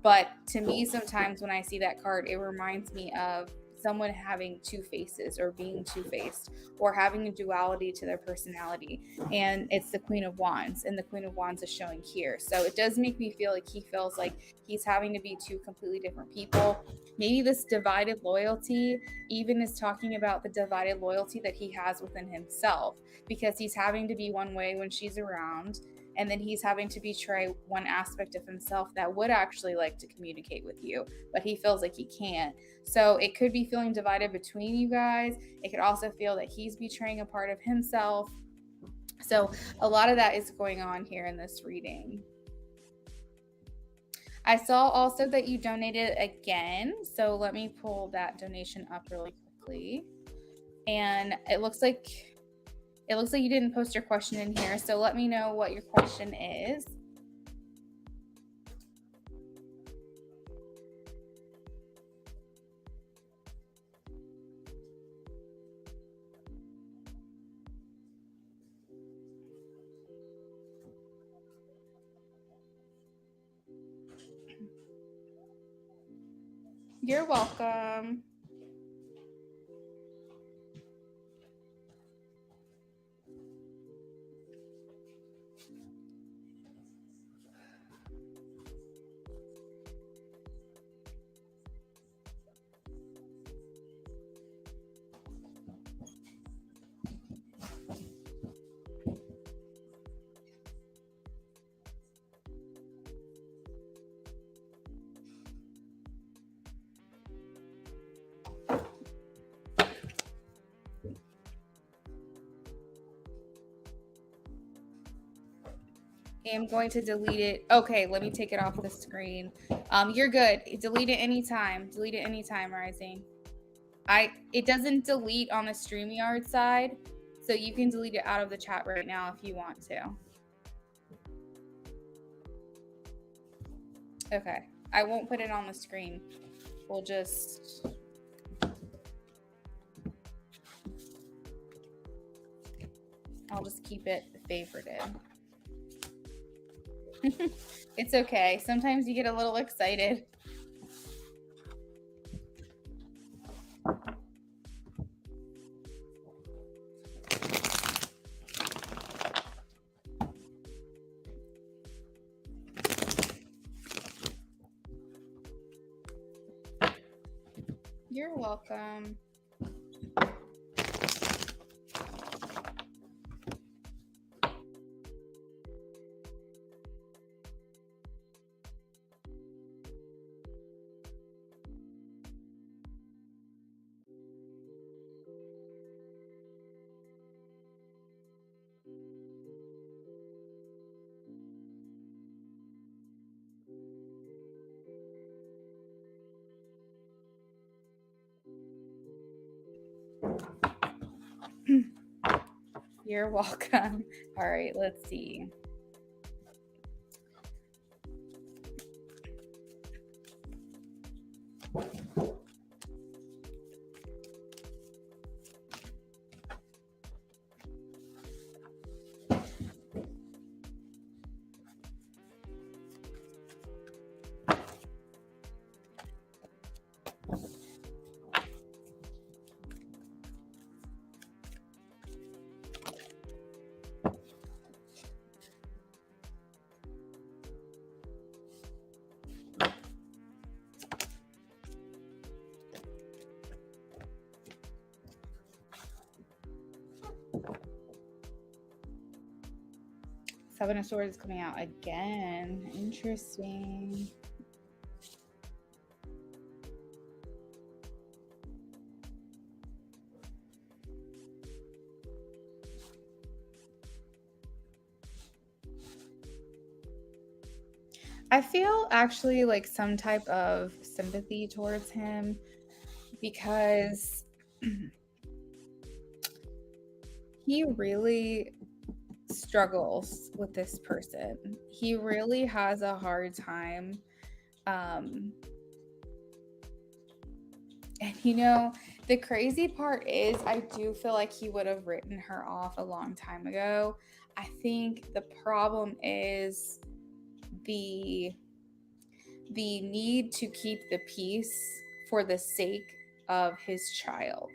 But to me, sometimes when I see that card, it reminds me of someone having two faces or being two-faced or having a duality to their personality. And it's the Queen of Wands, and the Queen of Wands is showing here. So it does make me feel like he feels like he's having to be two completely different people. Maybe this divided loyalty even is talking about the divided loyalty that he has within himself, because he's having to be one way when she's around, and then he's having to betray one aspect of himself that would actually like to communicate with you, but he feels like he can't. So it could be feeling divided between you guys. It could also feel that he's betraying a part of himself. So a lot of that is going on here in this reading. I saw also that you donated again. So let me pull that donation up really quickly. And it looks like you didn't post your question in here. So let me know what your question is. You're welcome. I'm going to delete it. Okay, let me take it off the screen. You're good. Delete it anytime. Delete it anytime, Rising. It doesn't delete on the StreamYard side, so you can delete it out of the chat right now if you want to. Okay, I won't put it on the screen. We'll just... I'll just keep it favorited. It's okay. Sometimes you get a little excited. You're welcome. You're welcome. All right, let's see. Seven of Swords is coming out again. Interesting. I feel actually like some type of sympathy towards him because he really struggles with this person. He really has a hard time. Um, and the crazy part is, I do feel like he would have written her off a long time ago. I think the problem is the need to keep the peace for the sake of his child.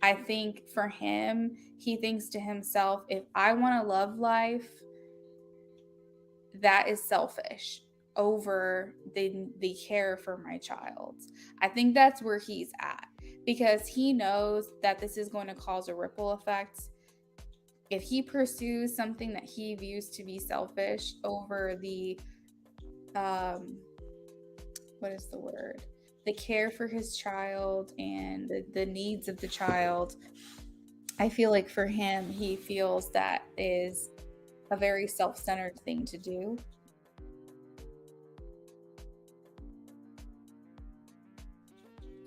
I think for him, he thinks to himself, if I want to love life, that is selfish over the care for my child. I think that's where he's at, because he knows that this is going to cause a ripple effect. If he pursues something that he views to be selfish over the what is the word? The care for his child and the needs of the child, I feel like for him, he feels that is a very self-centered thing to do.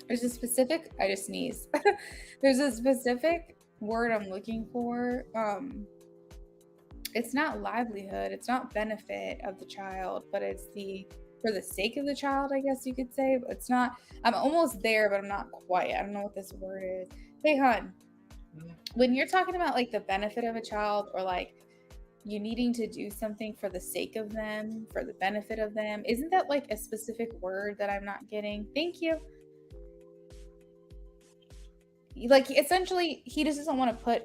There's a specific, I just sneeze. There's a specific word I'm looking for. It's not livelihood, it's not benefit of the child, but it's the for the sake of the child, I guess you could say. But it's not, I'm almost there, but I'm not quite. I don't know what this word is. Hey, hun, when you're talking about like the benefit of a child, or like you needing to do something for the sake of them, for the benefit of them, isn't that like a specific word that I'm not getting? Thank you. Like essentially, he just doesn't want to put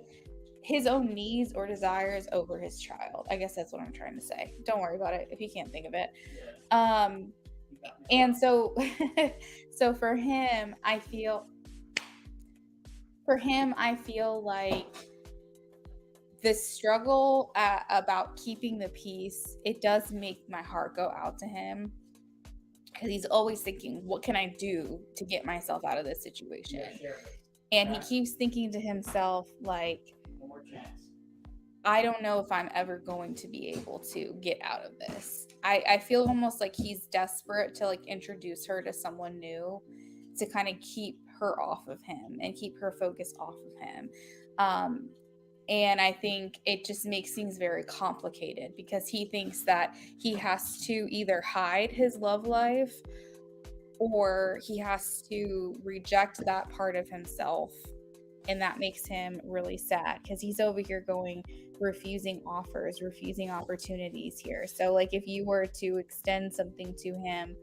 his own needs or desires over his child. I guess that's what I'm trying to say. Don't worry about it if you can't think of it. And so so for him I feel like the struggle about keeping the peace, it does make my heart go out to him, because he's always thinking, what can I do to get myself out of this situation? And he keeps thinking to himself, like, I don't know if I'm ever going to be able to get out of this. I feel almost like he's desperate to like introduce her to someone new, to kind of keep her off of him and keep her focus off of him. And I think it just makes things very complicated, because he thinks that he has to either hide his love life, or he has to reject that part of himself. And that makes him really sad, because he's over here going, refusing offers, refusing opportunities here. So like if you were to extend something to him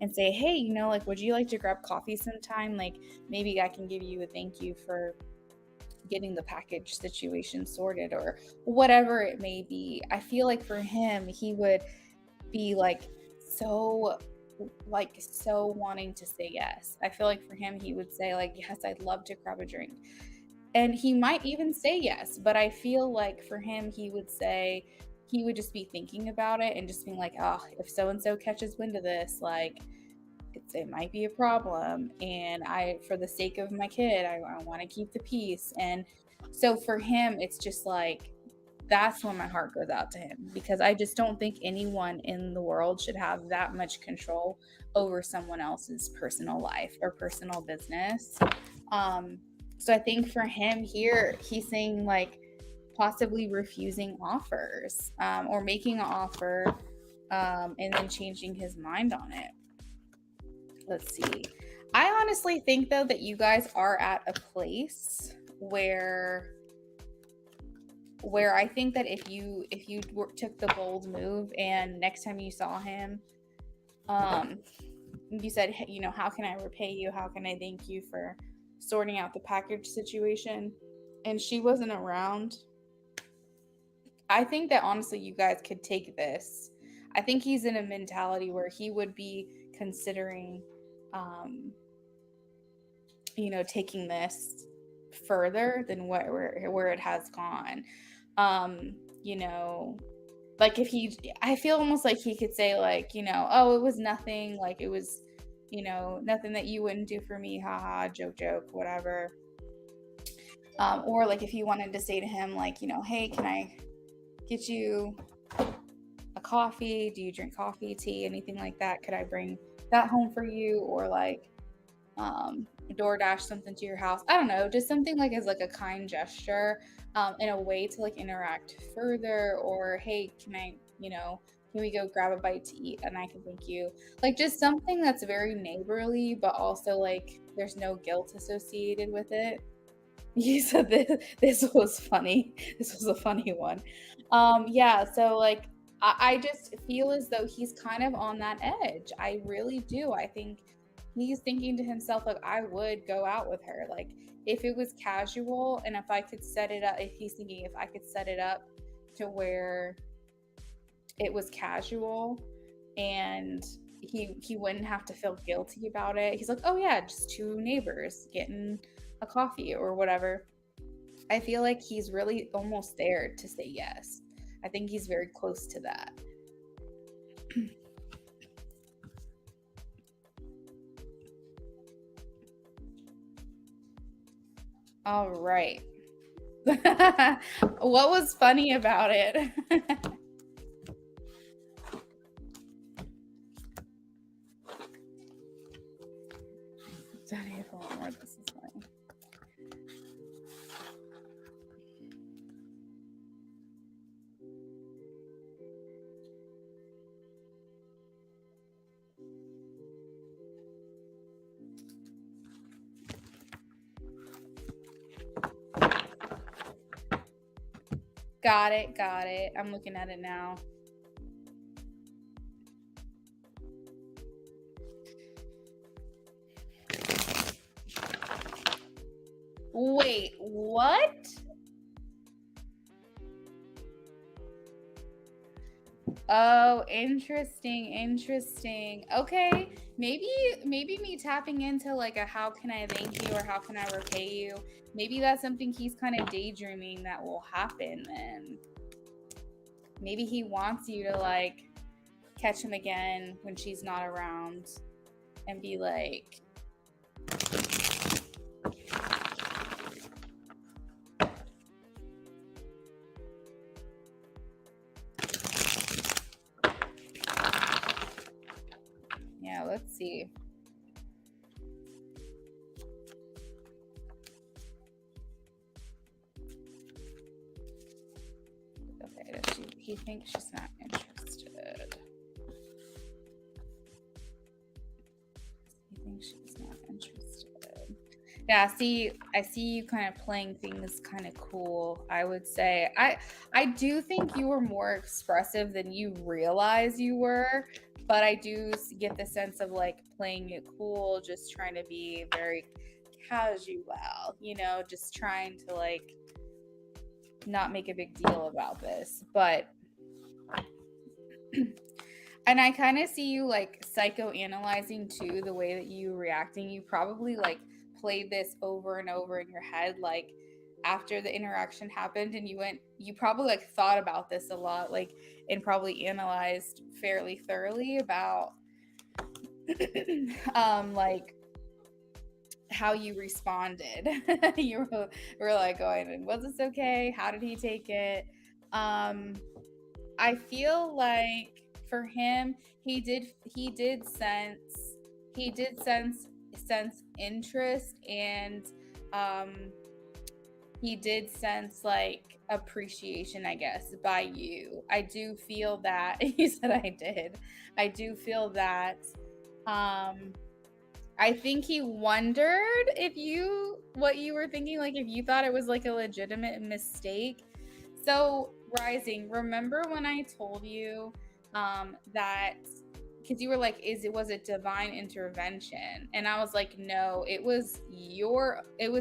and say, hey, like, would you like to grab coffee sometime? Like maybe I can give you a thank you for getting the package situation sorted, or whatever it may be. I feel like for him, he would be so so wanting to say yes. I feel like for him, he would say like, yes, I'd love to grab a drink. And he might even say yes, but I feel like for him, he would just be thinking about it and just being like, oh, if so-and-so catches wind of this, like, it might be a problem. And for the sake of my kid, I want to keep the peace. And so for him, it's just like, that's when my heart goes out to him, because I just don't think anyone in the world should have that much control over someone else's personal life or personal business. So I think for him here, he's saying like possibly refusing offers, or making an offer, and then changing his mind on it. Let's see. I honestly think though that you guys are at a place where I think that if you took the bold move, and next time you saw him, you said, how can I repay you? How can I thank you for sorting out the package situation? And she wasn't around. I think that honestly, you guys could take this. I think he's in a mentality where he would be considering, taking this further than where it has gone. Like if he, I feel almost like he could say like, you know, oh, it was nothing, like it was, you know, nothing that you wouldn't do for me, haha, joke, joke, whatever. Or like if you wanted to say to him like, you know, hey, can I get you a coffee? Do you drink coffee, tea, anything like that? Could I bring that home for you? Or like DoorDash something to your house. I don't know, just something like as like a kind gesture, in a way to like interact further. Or hey, can I, you know, can we go grab a bite to eat and I can thank you? Like just something that's very neighborly, but also like there's no guilt associated with it. You said this was funny. This was a funny one. Yeah, so like I just feel as though he's kind of on that edge. I really do. I think he's thinking to himself, like, I would go out with her. Like if it was casual and if I could set it up, if he's thinking if I could set it up to where it was casual and he wouldn't have to feel guilty about it. He's like, oh yeah, just two neighbors getting a coffee or whatever. I feel like he's really almost there to say yes. I think he's very close to that. All right. What was funny about it? Daddy, hold on, this is funny. Got it, got it. I'm looking at it now. Wait, what? Oh, interesting, interesting. Okay, maybe me tapping into like a how can I thank you or how can I repay you? Maybe that's something he's kind of daydreaming that will happen then. Maybe he wants you to like catch him again when she's not around and be like, yeah, let's see. Okay, he thinks she's not interested. He thinks she's not interested. Yeah, see, I see you kind of playing things kind of cool, I would say. I do think you were more expressive than you realize you were, but I do get the sense of like playing it cool, just trying to be very casual, you know, just trying to like not make a big deal about this. But and I kind of see you like psychoanalyzing too the way that you reacting. You probably like played this over and over in your head, like after the interaction happened, and you probably like thought about this a lot, like, and probably analyzed fairly thoroughly about like how you responded. You were like going, was this okay? How did he take it? I feel like for him, he did sense interest, and he did sense like appreciation, I guess, by you. I do feel that he said I did. I do feel that I think he wondered if what you were thinking, like if you thought it was like a legitimate mistake. So, Rising, remember when I told you that because you were like, was it divine intervention? And I was like, no, it was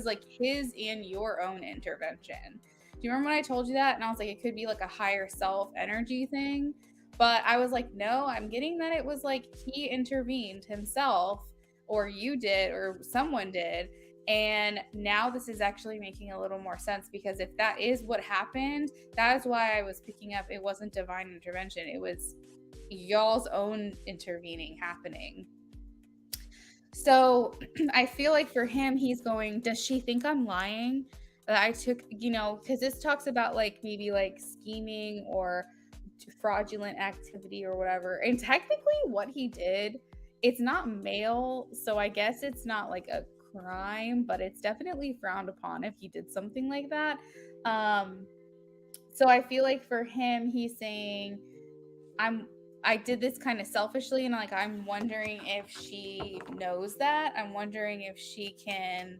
like his and your own intervention. Do you remember when I told you that? And I was like, it could be like a higher self energy thing. But I was like, no, I'm getting that it was like he intervened himself, or you did, or someone did, And now this is actually making a little more sense, because if that is what happened, that is why I was picking up it wasn't divine intervention. It was y'all's own intervening happening. So I feel like for him, he's going, does she think I'm lying? That I took, because this talks about like maybe like scheming or fraudulent activity or whatever. And technically, what he did, it's not male. So I guess it's not like a crime, but it's definitely frowned upon if he did something like that. So I feel like for him, he's saying, I did this kind of selfishly, and like I'm wondering if she knows that. I'm wondering if she can.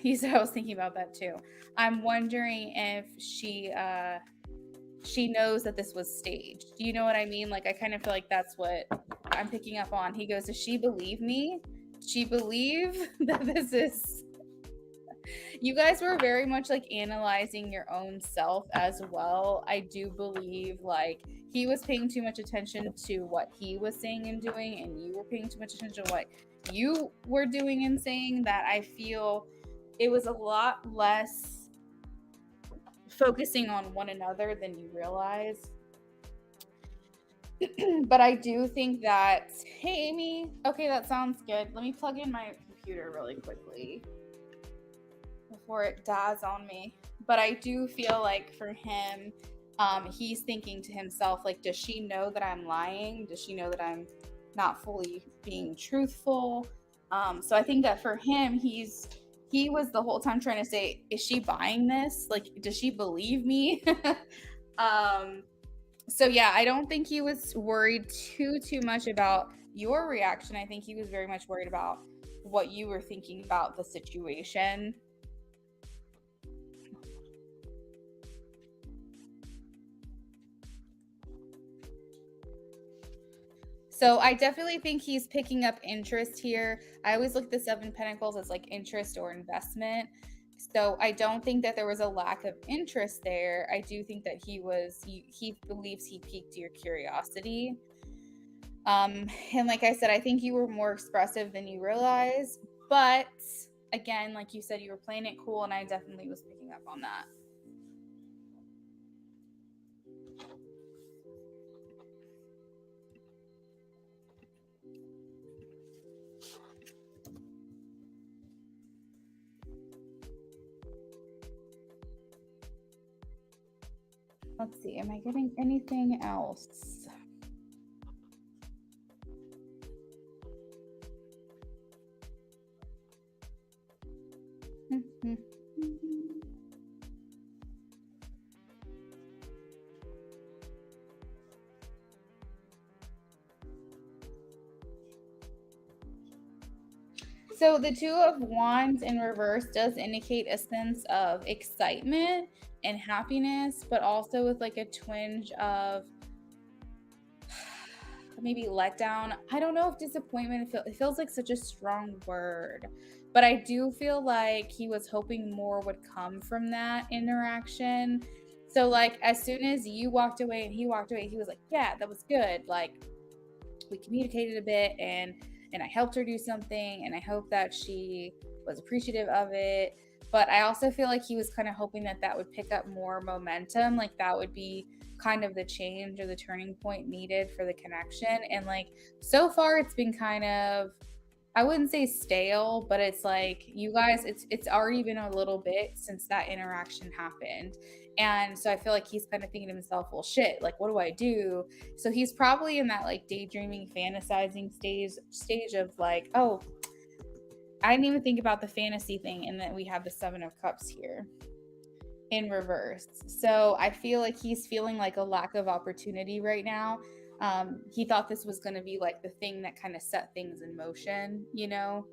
He said I was thinking about that too. I'm wondering if she knows that this was staged. Do you know what I mean? Like I kind of feel like that's what I'm picking up on. He goes, "Does she believe me? Does she believe that this is?" You guys were very much like analyzing your own self as well. I do believe like he was paying too much attention to what he was saying and doing, and you were paying too much attention to what you were doing and saying, that I feel it was a lot less focusing on one another than you realize. But I do think that, hey, Amy, okay, that sounds good. Let me plug in my computer really quickly before it dies on me. But I do feel like for him, he's thinking to himself, like, does she know that I'm lying? Does she know that I'm not fully being truthful? So I think that for him, he was the whole time trying to say, is she buying this? Like, does she believe me? So yeah, I don't think he was worried too much about your reaction. I think he was very much worried about what you were thinking about the situation. So I definitely think he's picking up interest here. I always look at the Seven Pentacles as like interest or investment. So I don't think that there was a lack of interest there. I do think that he believes he piqued your curiosity. And like I said, I think you were more expressive than you realize. But again, like you said, you were playing it cool, and I definitely was picking up on that. Let's see, am I getting anything else? So the Two of Wands in reverse does indicate a sense of excitement and happiness, but also with like a twinge of maybe letdown. I don't know if disappointment, it feels like such a strong word, but I do feel like he was hoping more would come from that interaction. So like as soon as you walked away and he walked away, he was like, yeah, that was good. Like we communicated a bit, and I helped her do something, and I hope that she was appreciative of it. But I also feel like he was kind of hoping that that would pick up more momentum, like that would be kind of the change or the turning point needed for the connection. And like so far it's been kind of, I wouldn't say stale, but it's like you guys, it's already been a little bit since that interaction happened. And so I feel like he's kind of thinking to himself, well, shit, like, what do I do? So he's probably in that like daydreaming, fantasizing stage of like, oh, I didn't even think about the fantasy thing. And then we have the Seven of Cups here in reverse. So I feel like he's feeling like a lack of opportunity right now. He thought this was going to be like the thing that kind of set things in motion, you know?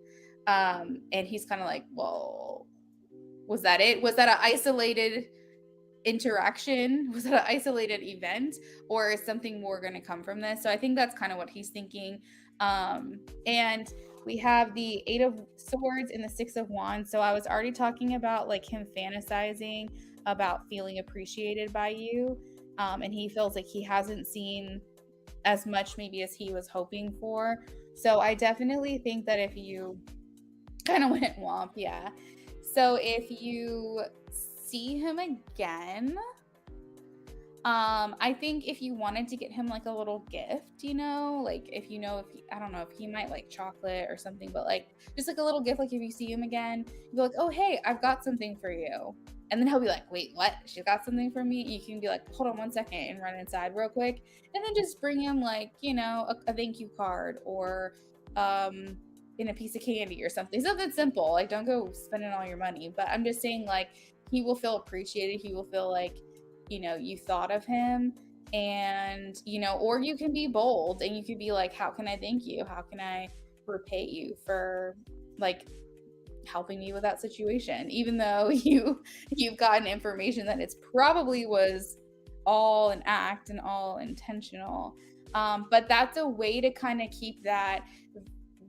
And he's kind of like, well, was that it? Was that an isolated interaction? Was that an isolated event, or is something more going to come from this? So I think that's kind of what he's thinking. And we have the Eight of Swords and the Six of Wands. So I was already talking about like him fantasizing about feeling appreciated by you, and he feels like he hasn't seen as much maybe as he was hoping for. So I definitely think that if you kind of went womp, yeah. So if you see him again, I think if you wanted to get him like a little gift, like if you know if he, I don't know if he might like chocolate or something, but like just like a little gift, like if you see him again, you'd be like, oh hey, I've got something for you. And then he'll be like, wait, what? She's got something for me? You can be like, hold on 1 second and run inside real quick. And then just bring him like, a thank you card or in a piece of candy or something. Something simple. Like don't go spending all your money. But I'm just saying like he will feel appreciated. He will feel like, you thought of him. And, or you can be bold and you could be like, how can I thank you? How can I repay you for like helping me with that situation? Even though you've gotten information that it's probably was all an act and all intentional. But that's a way to kind of keep that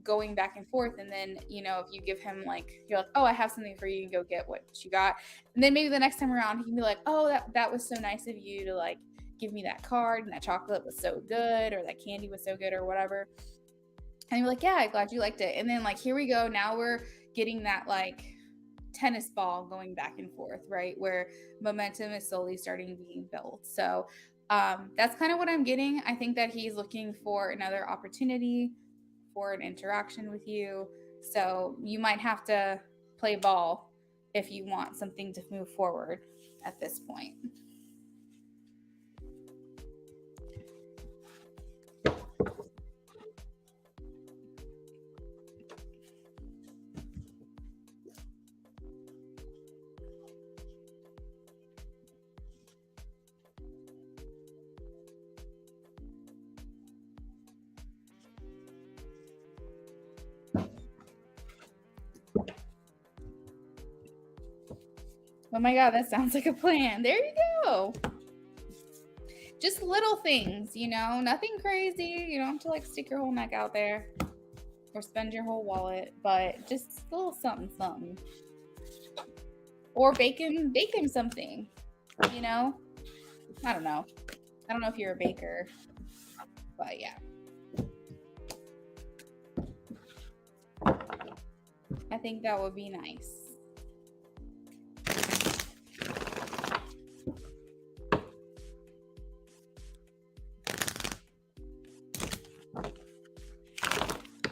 going back and forth. And then, if you give him like, you're like, oh, I have something for you, and go get what you got. And then maybe the next time around, he can be like, oh, that was so nice of you to like give me that card, and that chocolate was so good, or that candy was so good, or whatever. And you're like, yeah, I'm glad you liked it. And then like, here we go. Now we're getting that like tennis ball going back and forth, right? Where momentum is slowly starting being built. So that's kind of what I'm getting. I think that he's looking for another opportunity for an interaction with you. So you might have to play ball if you want something to move forward at this point. Oh my God, that sounds like a plan. There you go. Just little things, nothing crazy. You don't have to like stick your whole neck out there or spend your whole wallet, but just a little something, something. Or bake him something, I don't know. I don't know if you're a baker, but yeah. I think that would be nice.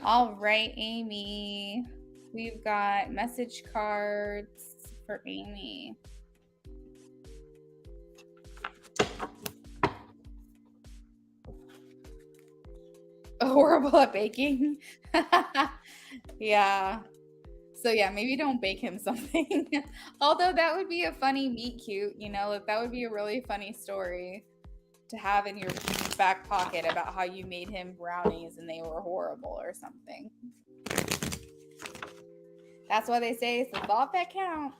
All right, Amy. We've got message cards for Amy. Horrible at baking. Yeah. So yeah, maybe don't bake him something. Although that would be a funny meet cute, that would be a really funny story to have in your back pocket about how you made him brownies and they were horrible or something. That's why they say it's the thought that counts.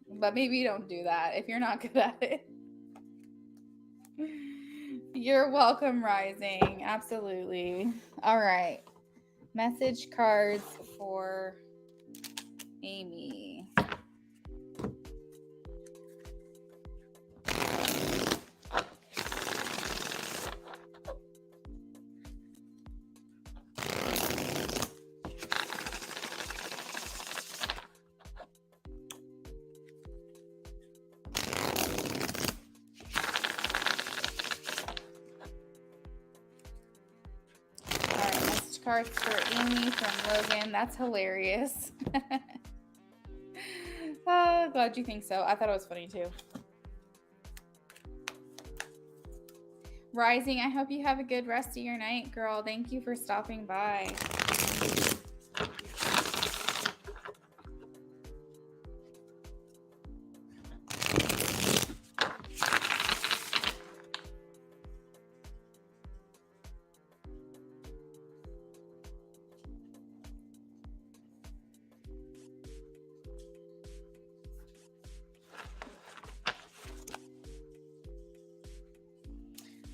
But maybe don't do that if you're not good at it. You're welcome, Rising. Absolutely. All right. Message cards for Amy. Cards for Amy from Logan. That's hilarious. Oh, glad you think so. I thought it was funny too. Rising, I hope you have a good rest of your night, girl. Thank you for stopping by.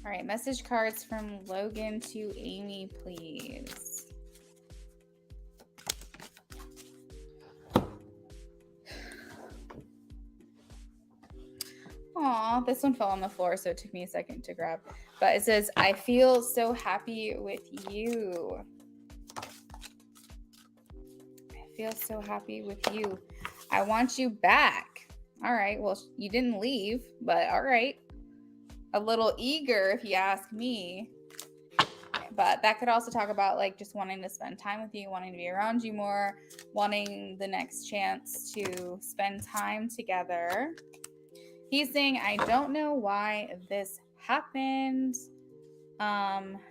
All right, message cards from Logan to Amy, please. Aw, this one fell on the floor, so it took me a second to grab. But it says, I feel so happy with you. I feel so happy with you. I want you back. All right. Well, you didn't leave, but all right. A little eager, if you ask me. But that could also talk about like just wanting to spend time with you, wanting to be around you more, wanting the next chance to spend time together. He's saying, I don't know why this happened.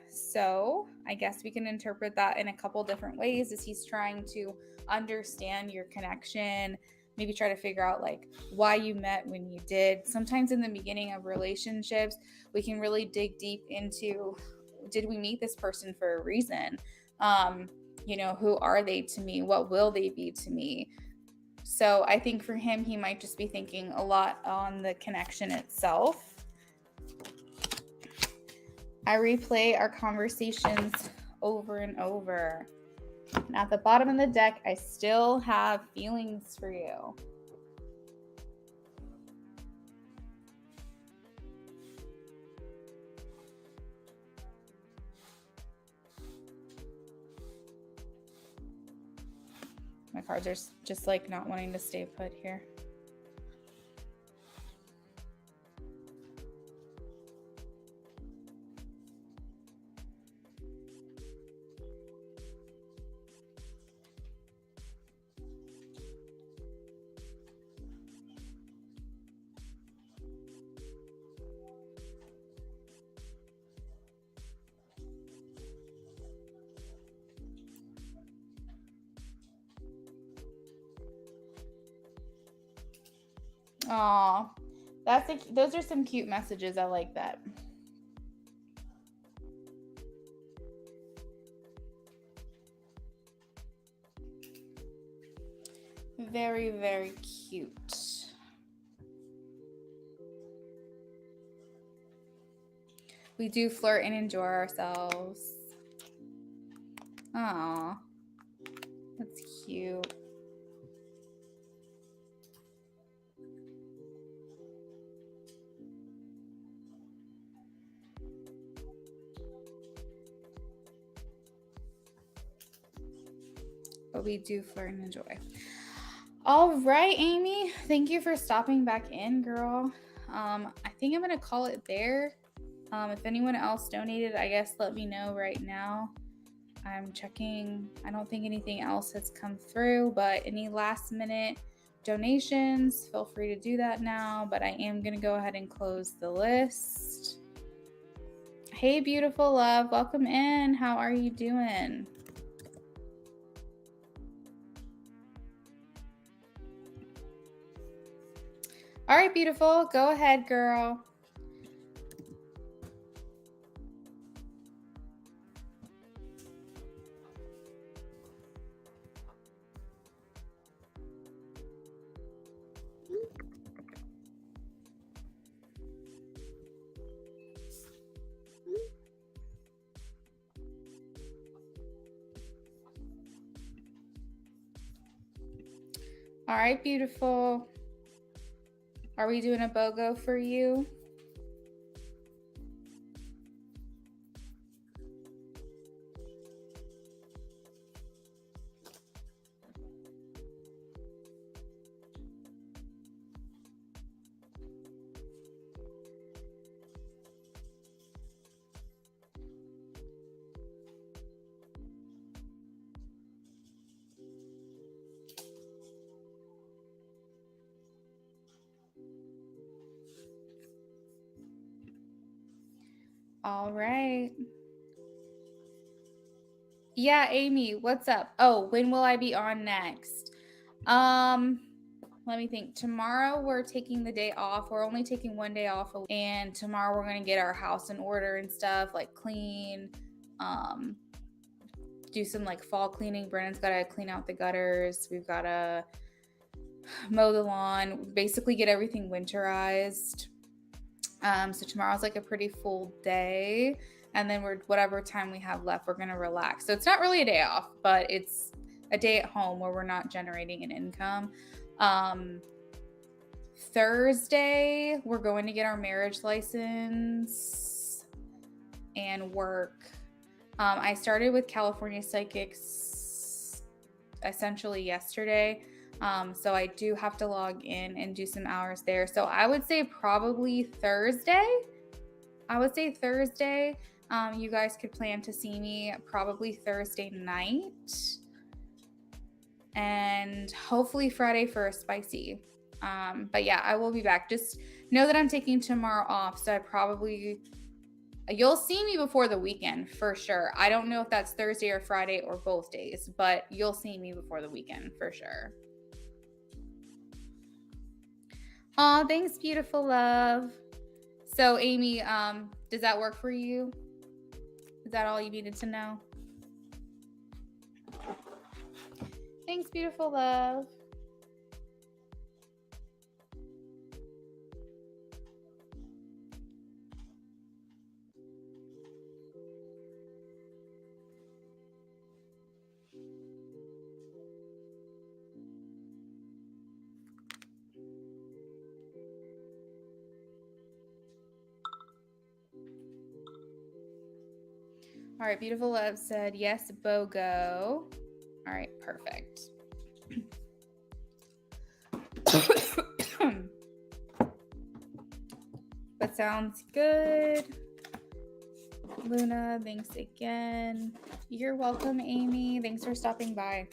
So I guess we can interpret that in a couple different ways as he's trying to understand your connection, maybe try to figure out like why you met when you did. Sometimes in the beginning of relationships, we can really dig deep into, did we meet this person for a reason? Who are they to me? What will they be to me? So I think for him, he might just be thinking a lot on the connection itself. I replay our conversations over and over. And at the bottom of the deck, I still have feelings for you. My cards are just like not wanting to stay put here. Aw, those are some cute messages. I like that. Very, very cute. We do flirt and enjoy ourselves. Aw, that's cute. But we do flirt and enjoy. All right, Amy. Thank you for stopping back in, girl. I think I'm going to call it there. If anyone else donated, I guess let me know right now. I'm checking. I don't think anything else has come through, but any last minute donations, feel free to do that now. But I am going to go ahead and close the list. Hey, beautiful love. Welcome in. How are you doing? All right, beautiful. Go ahead, girl. All right, beautiful. Are we doing a BOGO for you? All right. Yeah, Amy, what's up? Oh, when will I be on next? Let me think. Tomorrow we're taking the day off. We're only taking one day off, and tomorrow we're gonna get our house in order and stuff, like clean, do some like fall cleaning. Brennan's gotta clean out the gutters. We've gotta mow the lawn, basically get everything winterized. So tomorrow's like a pretty full day. And then whatever time we have left, we're gonna relax. So it's not really a day off, but it's a day at home where we're not generating an income. Thursday, we're going to get our marriage license and work. I started with California Psychics essentially yesterday. So I do have to log in and do some hours there. So I would say probably Thursday. You guys could plan to see me probably Thursday night, and hopefully Friday for a spicy. But yeah, I will be back. Just know that I'm taking tomorrow off, so you'll see me before the weekend for sure. I don't know if that's Thursday or Friday or both days, but you'll see me before the weekend for sure. Aw, thanks, beautiful love. So Amy, does that work for you? Is that all you needed to know? Thanks, beautiful love. All right, beautiful love said yes, BOGO. All right, perfect. That sounds good. Luna, thanks again. You're welcome, Amy. Thanks for stopping by.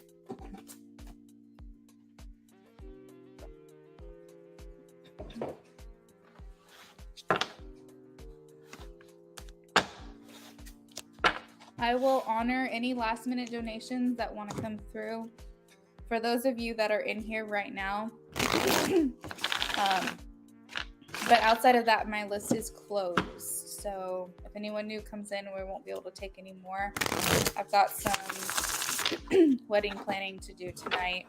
I will honor any last minute donations that want to come through. For those of you that are in here right now, but outside of that, my list is closed. So if anyone new comes in, we won't be able to take any more. I've got some wedding planning to do tonight.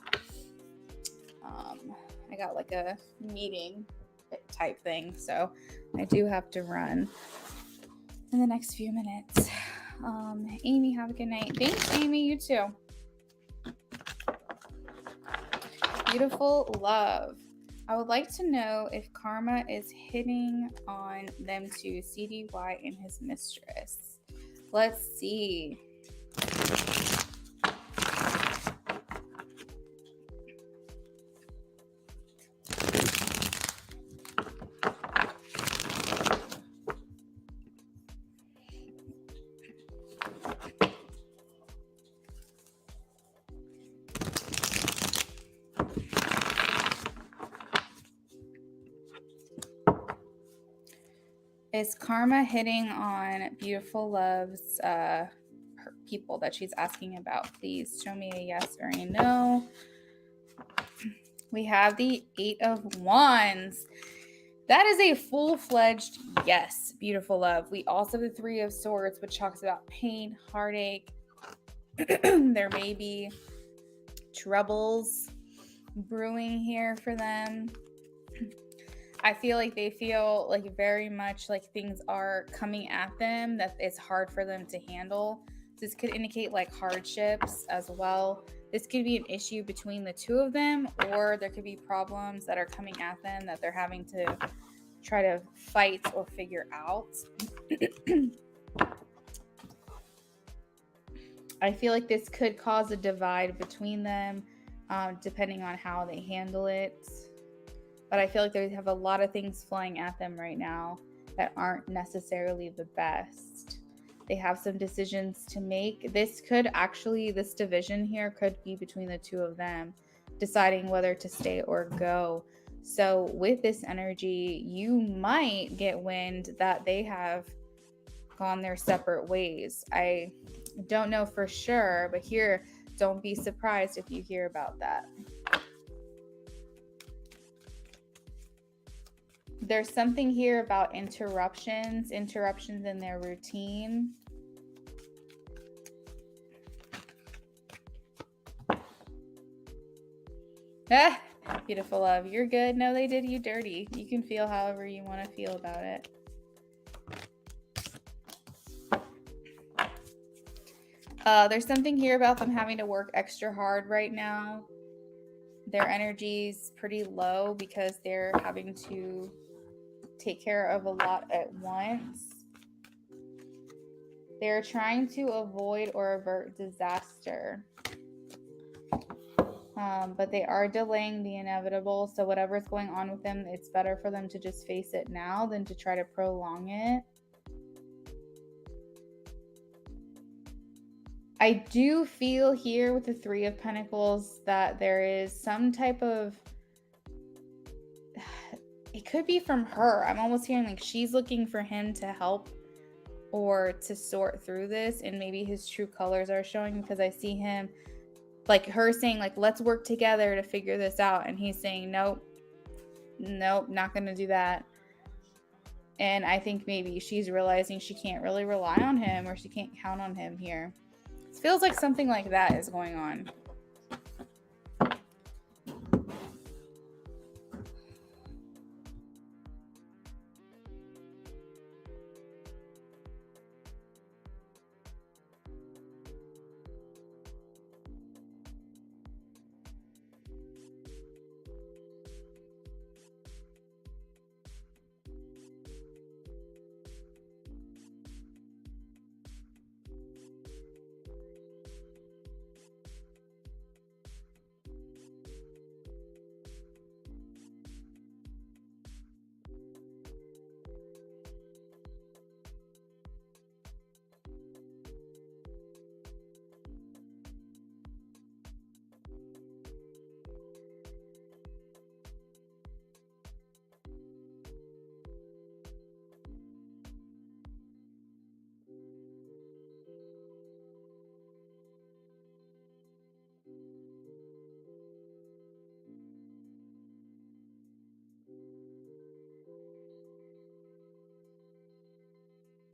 I got like a meeting type thing, so I do have to run in the next few minutes. Amy, have a good night. Thanks, Amy. You too. Beautiful love. I would like to know if karma is hitting on them too, CDY and his mistress. Let's see. Is karma hitting on beautiful love's people that she's asking about? Please show me a yes or a no. We have the 8 of Wands. That is a full-fledged yes, beautiful love. We also have the 3 of Swords, which talks about pain, heartache. There may be troubles brewing here for them. I feel like they feel like very much like things are coming at them that it's hard for them to handle. This could indicate like hardships as well. This could be an issue between the two of them, or there could be problems that are coming at them that they're having to try to fight or figure out. I feel like this could cause a divide between them, depending on how they handle it. But I feel like they have a lot of things flying at them right now that aren't necessarily the best. They have some decisions to make. This division here could be between the two of them, deciding whether to stay or go. So with this energy, you might get wind that they have gone their separate ways. I don't know for sure, but here, don't be surprised if you hear about that. There's something here about interruptions in their routine. Ah, beautiful love. You're good. No, they did you dirty. You can feel however you want to feel about it. There's something here about them having to work extra hard right now. Their energy's pretty low because they're having to take care of a lot at once. They're trying to avoid or avert disaster. But they are delaying the inevitable. So whatever's going on with them, it's better for them to just face it now than to try to prolong it. I do feel here with the Three of Pentacles that there is some type of, it could be from her. I'm almost hearing like she's looking for him to help or to sort through this, and maybe his true colors are showing, because I see him, like her saying like, let's work together to figure this out, and he's saying nope, not gonna do that. And I think maybe she's realizing she can't really rely on him, or she can't count on him here. It feels like something like that is going on.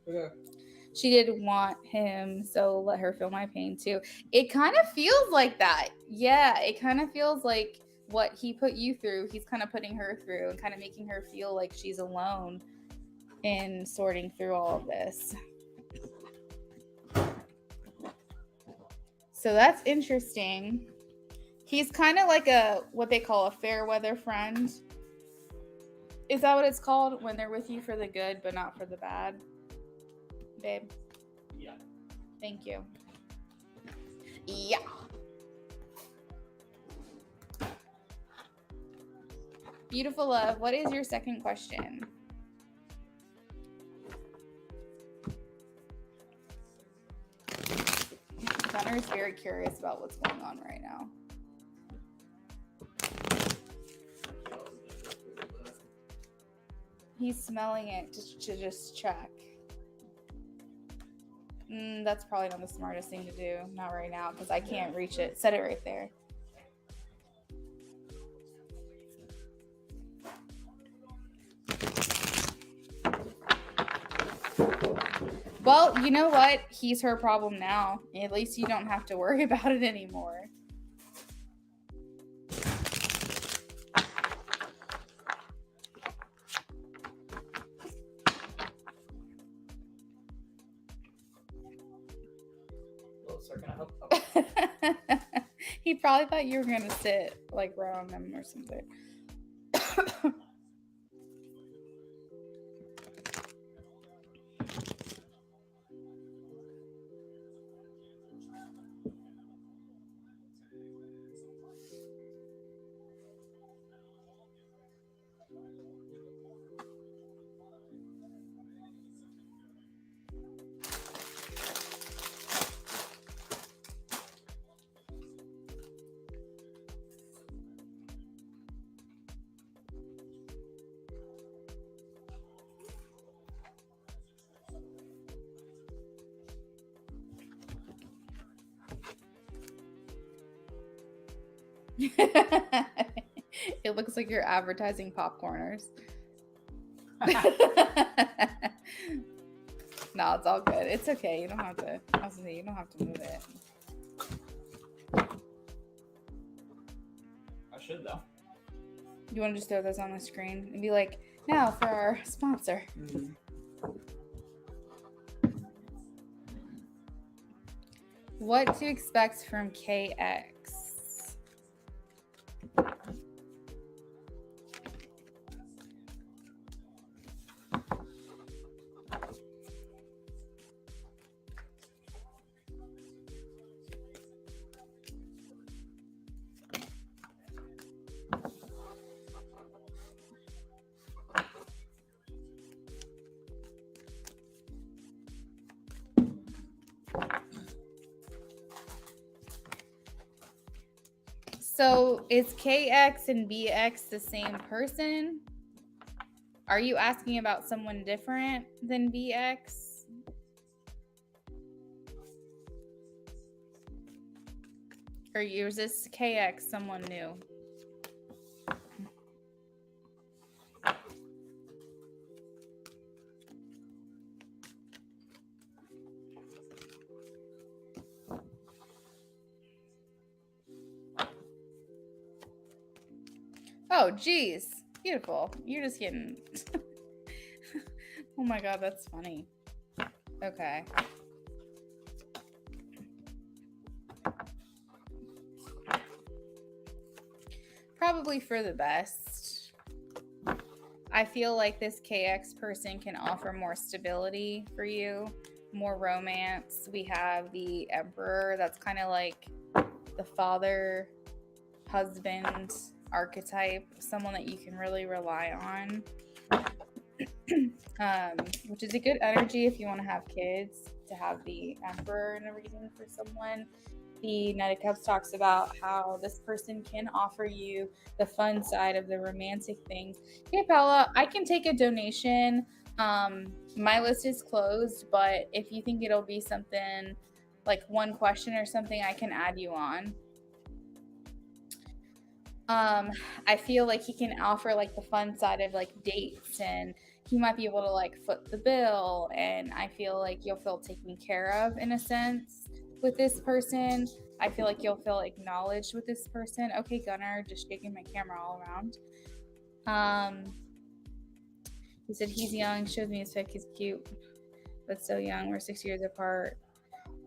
Yeah. She did want him, so let her feel my pain too. It kind of feels like that. Yeah, it kind of feels like what he put you through, he's kind of putting her through, and kind of making her feel like she's alone in sorting through all of this. So that's interesting. He's kind of like what they call a fair weather friend. Is that what it's called? When they're with you for the good, but not for the bad? Babe? Yeah. Thank you. Yeah. Beautiful love, what is your second question? Gunner is very curious about what's going on right now. He's smelling it to just check. That's probably not the smartest thing to do. Not right now, because I can't reach it. Set it right there. Well, you know what? He's her problem now. At least you don't have to worry about it anymore. He probably thought you were gonna sit like right on him or something. It looks like you're advertising popcorners. No, it's all good. It's okay. You don't have to. I was gonna say, you don't have to move it. I should though. You want to just throw those on the screen and be like, now for our sponsor. Mm-hmm. What to expect from KX? So is KX and BX the same person? Are you asking about someone different than BX? Or is this KX someone new? Oh, geez. Beautiful. You're just getting... Oh my god, that's funny. Okay. Probably for the best. I feel like this KX person can offer more stability for you, more romance. We have the Emperor. That's kind of like the father, husband archetype, someone that you can really rely on. Which is a good energy if you want to have kids, to have the Emperor in a reading for someone. The Knight of Cups talks about how this person can offer you the fun side of the romantic things. Hey, Paula, I can take a donation. My list is closed, but if you think it'll be something like one question or something, I can add you on. I feel like he can offer like the fun side of like dates, and he might be able to like foot the bill, and I feel like you'll feel taken care of in a sense with this person. I feel like you'll feel acknowledged with this person. Okay, Gunnar, just shaking my camera all around. He said he's young, shows me his pic, he's cute, but so young, we're 6 years apart.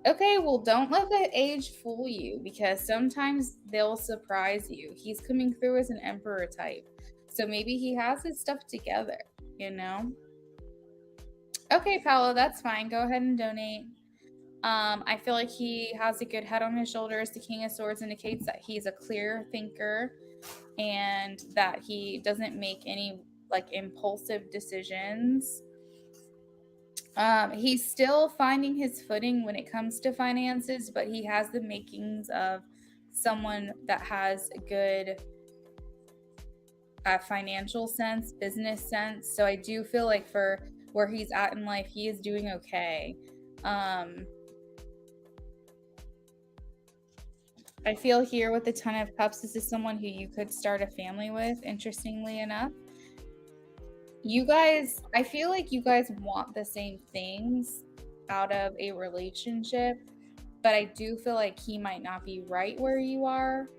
Okay, well, don't let the age fool you, because sometimes they'll surprise you. He's coming through as an Emperor type, so maybe he has his stuff together, you know? Okay, Paolo, that's fine. Go ahead and donate. I feel like he has a good head on his shoulders. The King of Swords indicates that he's a clear thinker and that he doesn't make any like impulsive decisions. He's still finding his footing when it comes to finances, but he has the makings of someone that has a good financial sense, business sense. So I do feel like for where he's at in life, he is doing okay. I feel here with the Ton of Cups, this is someone who you could start a family with, interestingly enough. You guys, I feel like you guys want the same things out of a relationship, but I do feel like he might not be right where you are.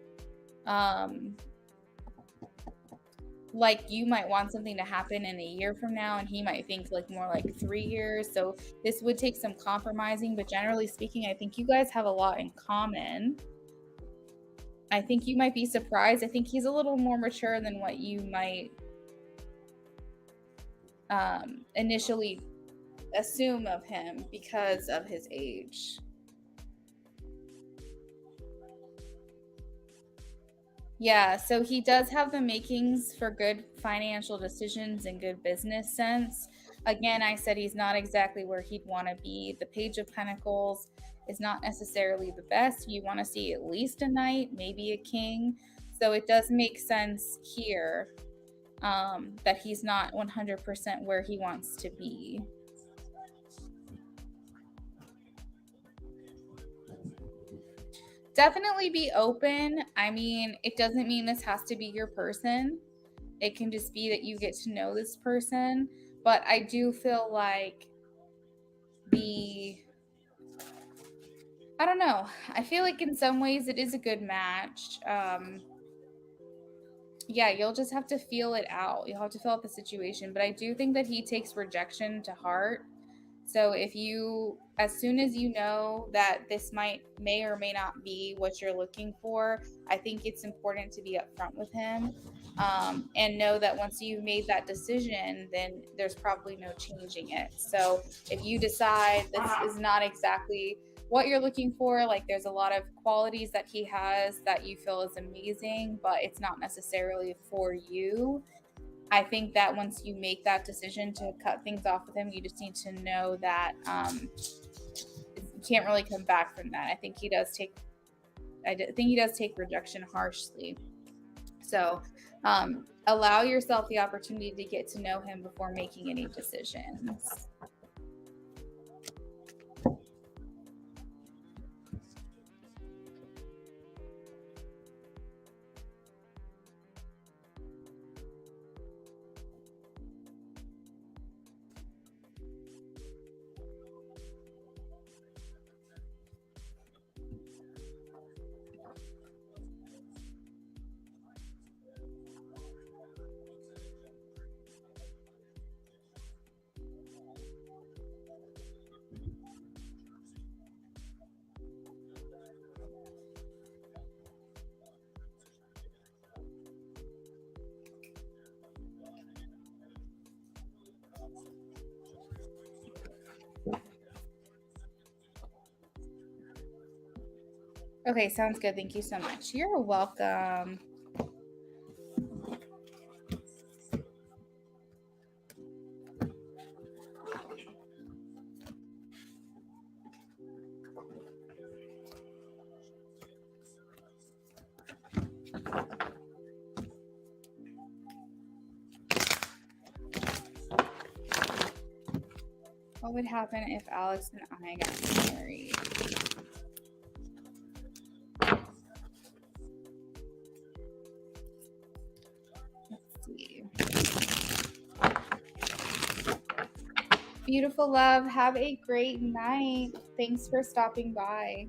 Like you might want something to happen in a year from now, and he might think like more like 3 years. So this would take some compromising, but generally speaking, I think you guys have a lot in common. I think you might be surprised. I think he's a little more mature than what you might initially assume of him because of his age. Yeah, so he does have the makings for good financial decisions and good business sense. Again, I said he's not exactly where he'd want to be. The Page of Pentacles is not necessarily the best. You want to see at least a knight, maybe a king. So it does make sense here that he's not 100% where he wants to be. Definitely be open. I mean, it doesn't mean this has to be your person. It can just be that you get to know this person. But I do feel like I don't know. I feel like in some ways it is a good match. Yeah, you'll just have to feel it out. You'll have to feel out the situation. But I do think that he takes rejection to heart. So if you, as soon as you know that this may or may not be what you're looking for, I think it's important to be upfront with him, and know that once you made that decision, then there's probably no changing it. So if you decide this is not exactly what you're looking for, like there's a lot of qualities that he has that you feel is amazing, but it's not necessarily for you. I think that once you make that decision to cut things off with him, you just need to know that you can't really come back from that. I think he does take think he does take rejection harshly. So allow yourself the opportunity to get to know him before making any decisions. Okay, sounds good. Thank you so much. You're welcome. What would happen if Alex and I got married? Let's see. Beautiful love. Have a great night. Thanks for stopping by.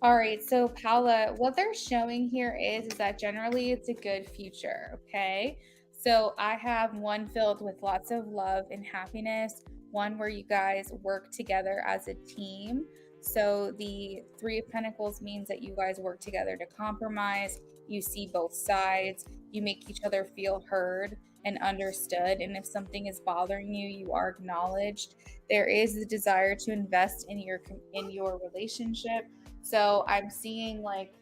All right, so Paula, what they're showing here is that generally it's a good future, okay? So I have one filled with lots of love and happiness, one where you guys work together as a team. So the Three of Pentacles means that you guys work together to compromise, you see both sides, you make each other feel heard and understood, and if something is bothering you, you are acknowledged. There is the desire to invest in your relationship. So I'm seeing like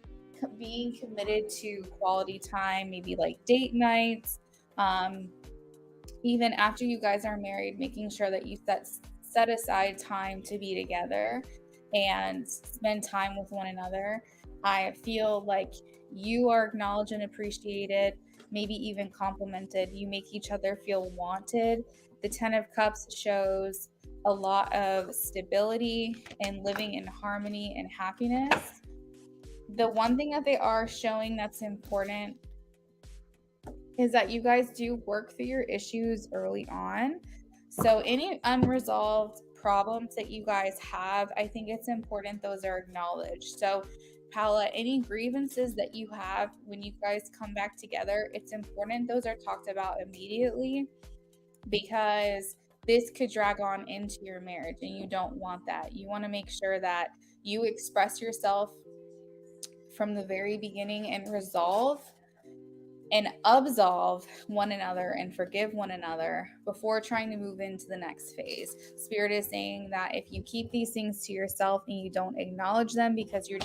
being committed to quality time, maybe like date nights. Even after you guys are married, making sure that you set aside time to be together and spend time with one another. I feel like you are acknowledged and appreciated, maybe even complimented. You make each other feel wanted. The Ten of Cups shows a lot of stability and living in harmony and happiness. The one thing that they are showing that's important is that you guys do work through your issues early on. So any unresolved problems that you guys have, I think it's important those are acknowledged. So Paula, any grievances that you have when you guys come back together, it's important those are talked about immediately, because this could drag on into your marriage and you don't want that. You want to make sure that you express yourself from the very beginning and resolve and absolve one another and forgive one another before trying to move into the next phase. Spirit is saying that if you keep these things to yourself and you don't acknowledge them because you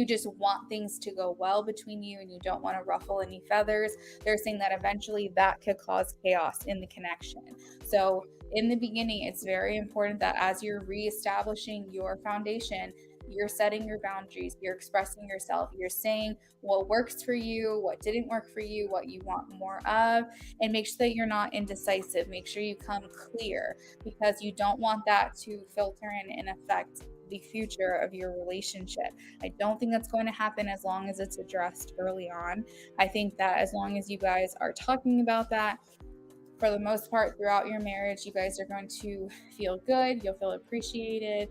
just want things to go well between you and you don't want to ruffle any feathers, they're saying that eventually that could cause chaos in the connection. So in the beginning, it's very important that as you're reestablishing your foundation, you're setting your boundaries, you're expressing yourself, you're saying what works for you, what didn't work for you, what you want more of, and make sure that you're not indecisive. Make sure you come clear, because you don't want that to filter in and affect the future of your relationship. I don't think that's going to happen as long as it's addressed early on. I think that as long as you guys are talking about that, for the most part throughout your marriage, you guys are going to feel good, you'll feel appreciated.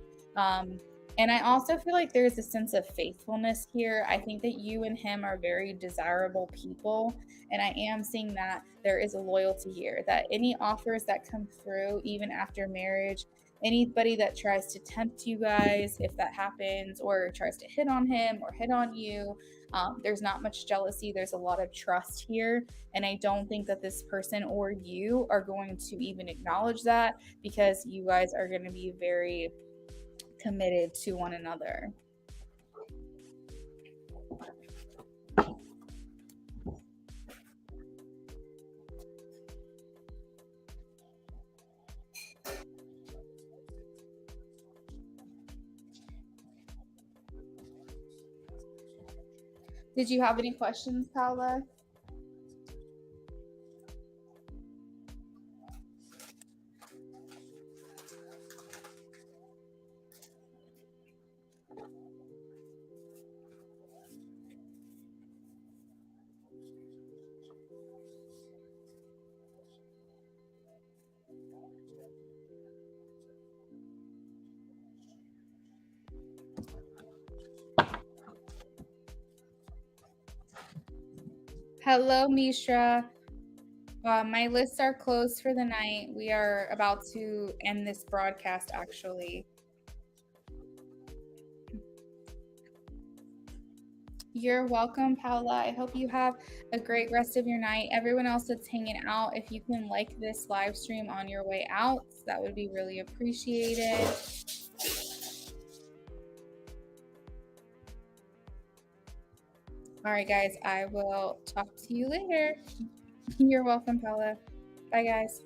And I also feel like there's a sense of faithfulness here. I think that you and him are very desirable people, and I am seeing that there is a loyalty here, that any offers that come through even after marriage, anybody that tries to tempt you guys, if that happens, or tries to hit on him or hit on you, there's not much jealousy, there's a lot of trust here. And I don't think that this person or you are going to even acknowledge that, because you guys are going to be very committed to one another. Did you have any questions, Paula? Hello, Mishra. My lists are closed for the night. We are about to end this broadcast, actually. You're welcome, Paula. I hope you have a great rest of your night. Everyone else that's hanging out, if you can like this live stream on your way out, that would be really appreciated. All right, guys, I will talk to you later. You're welcome, Paula. Bye, guys.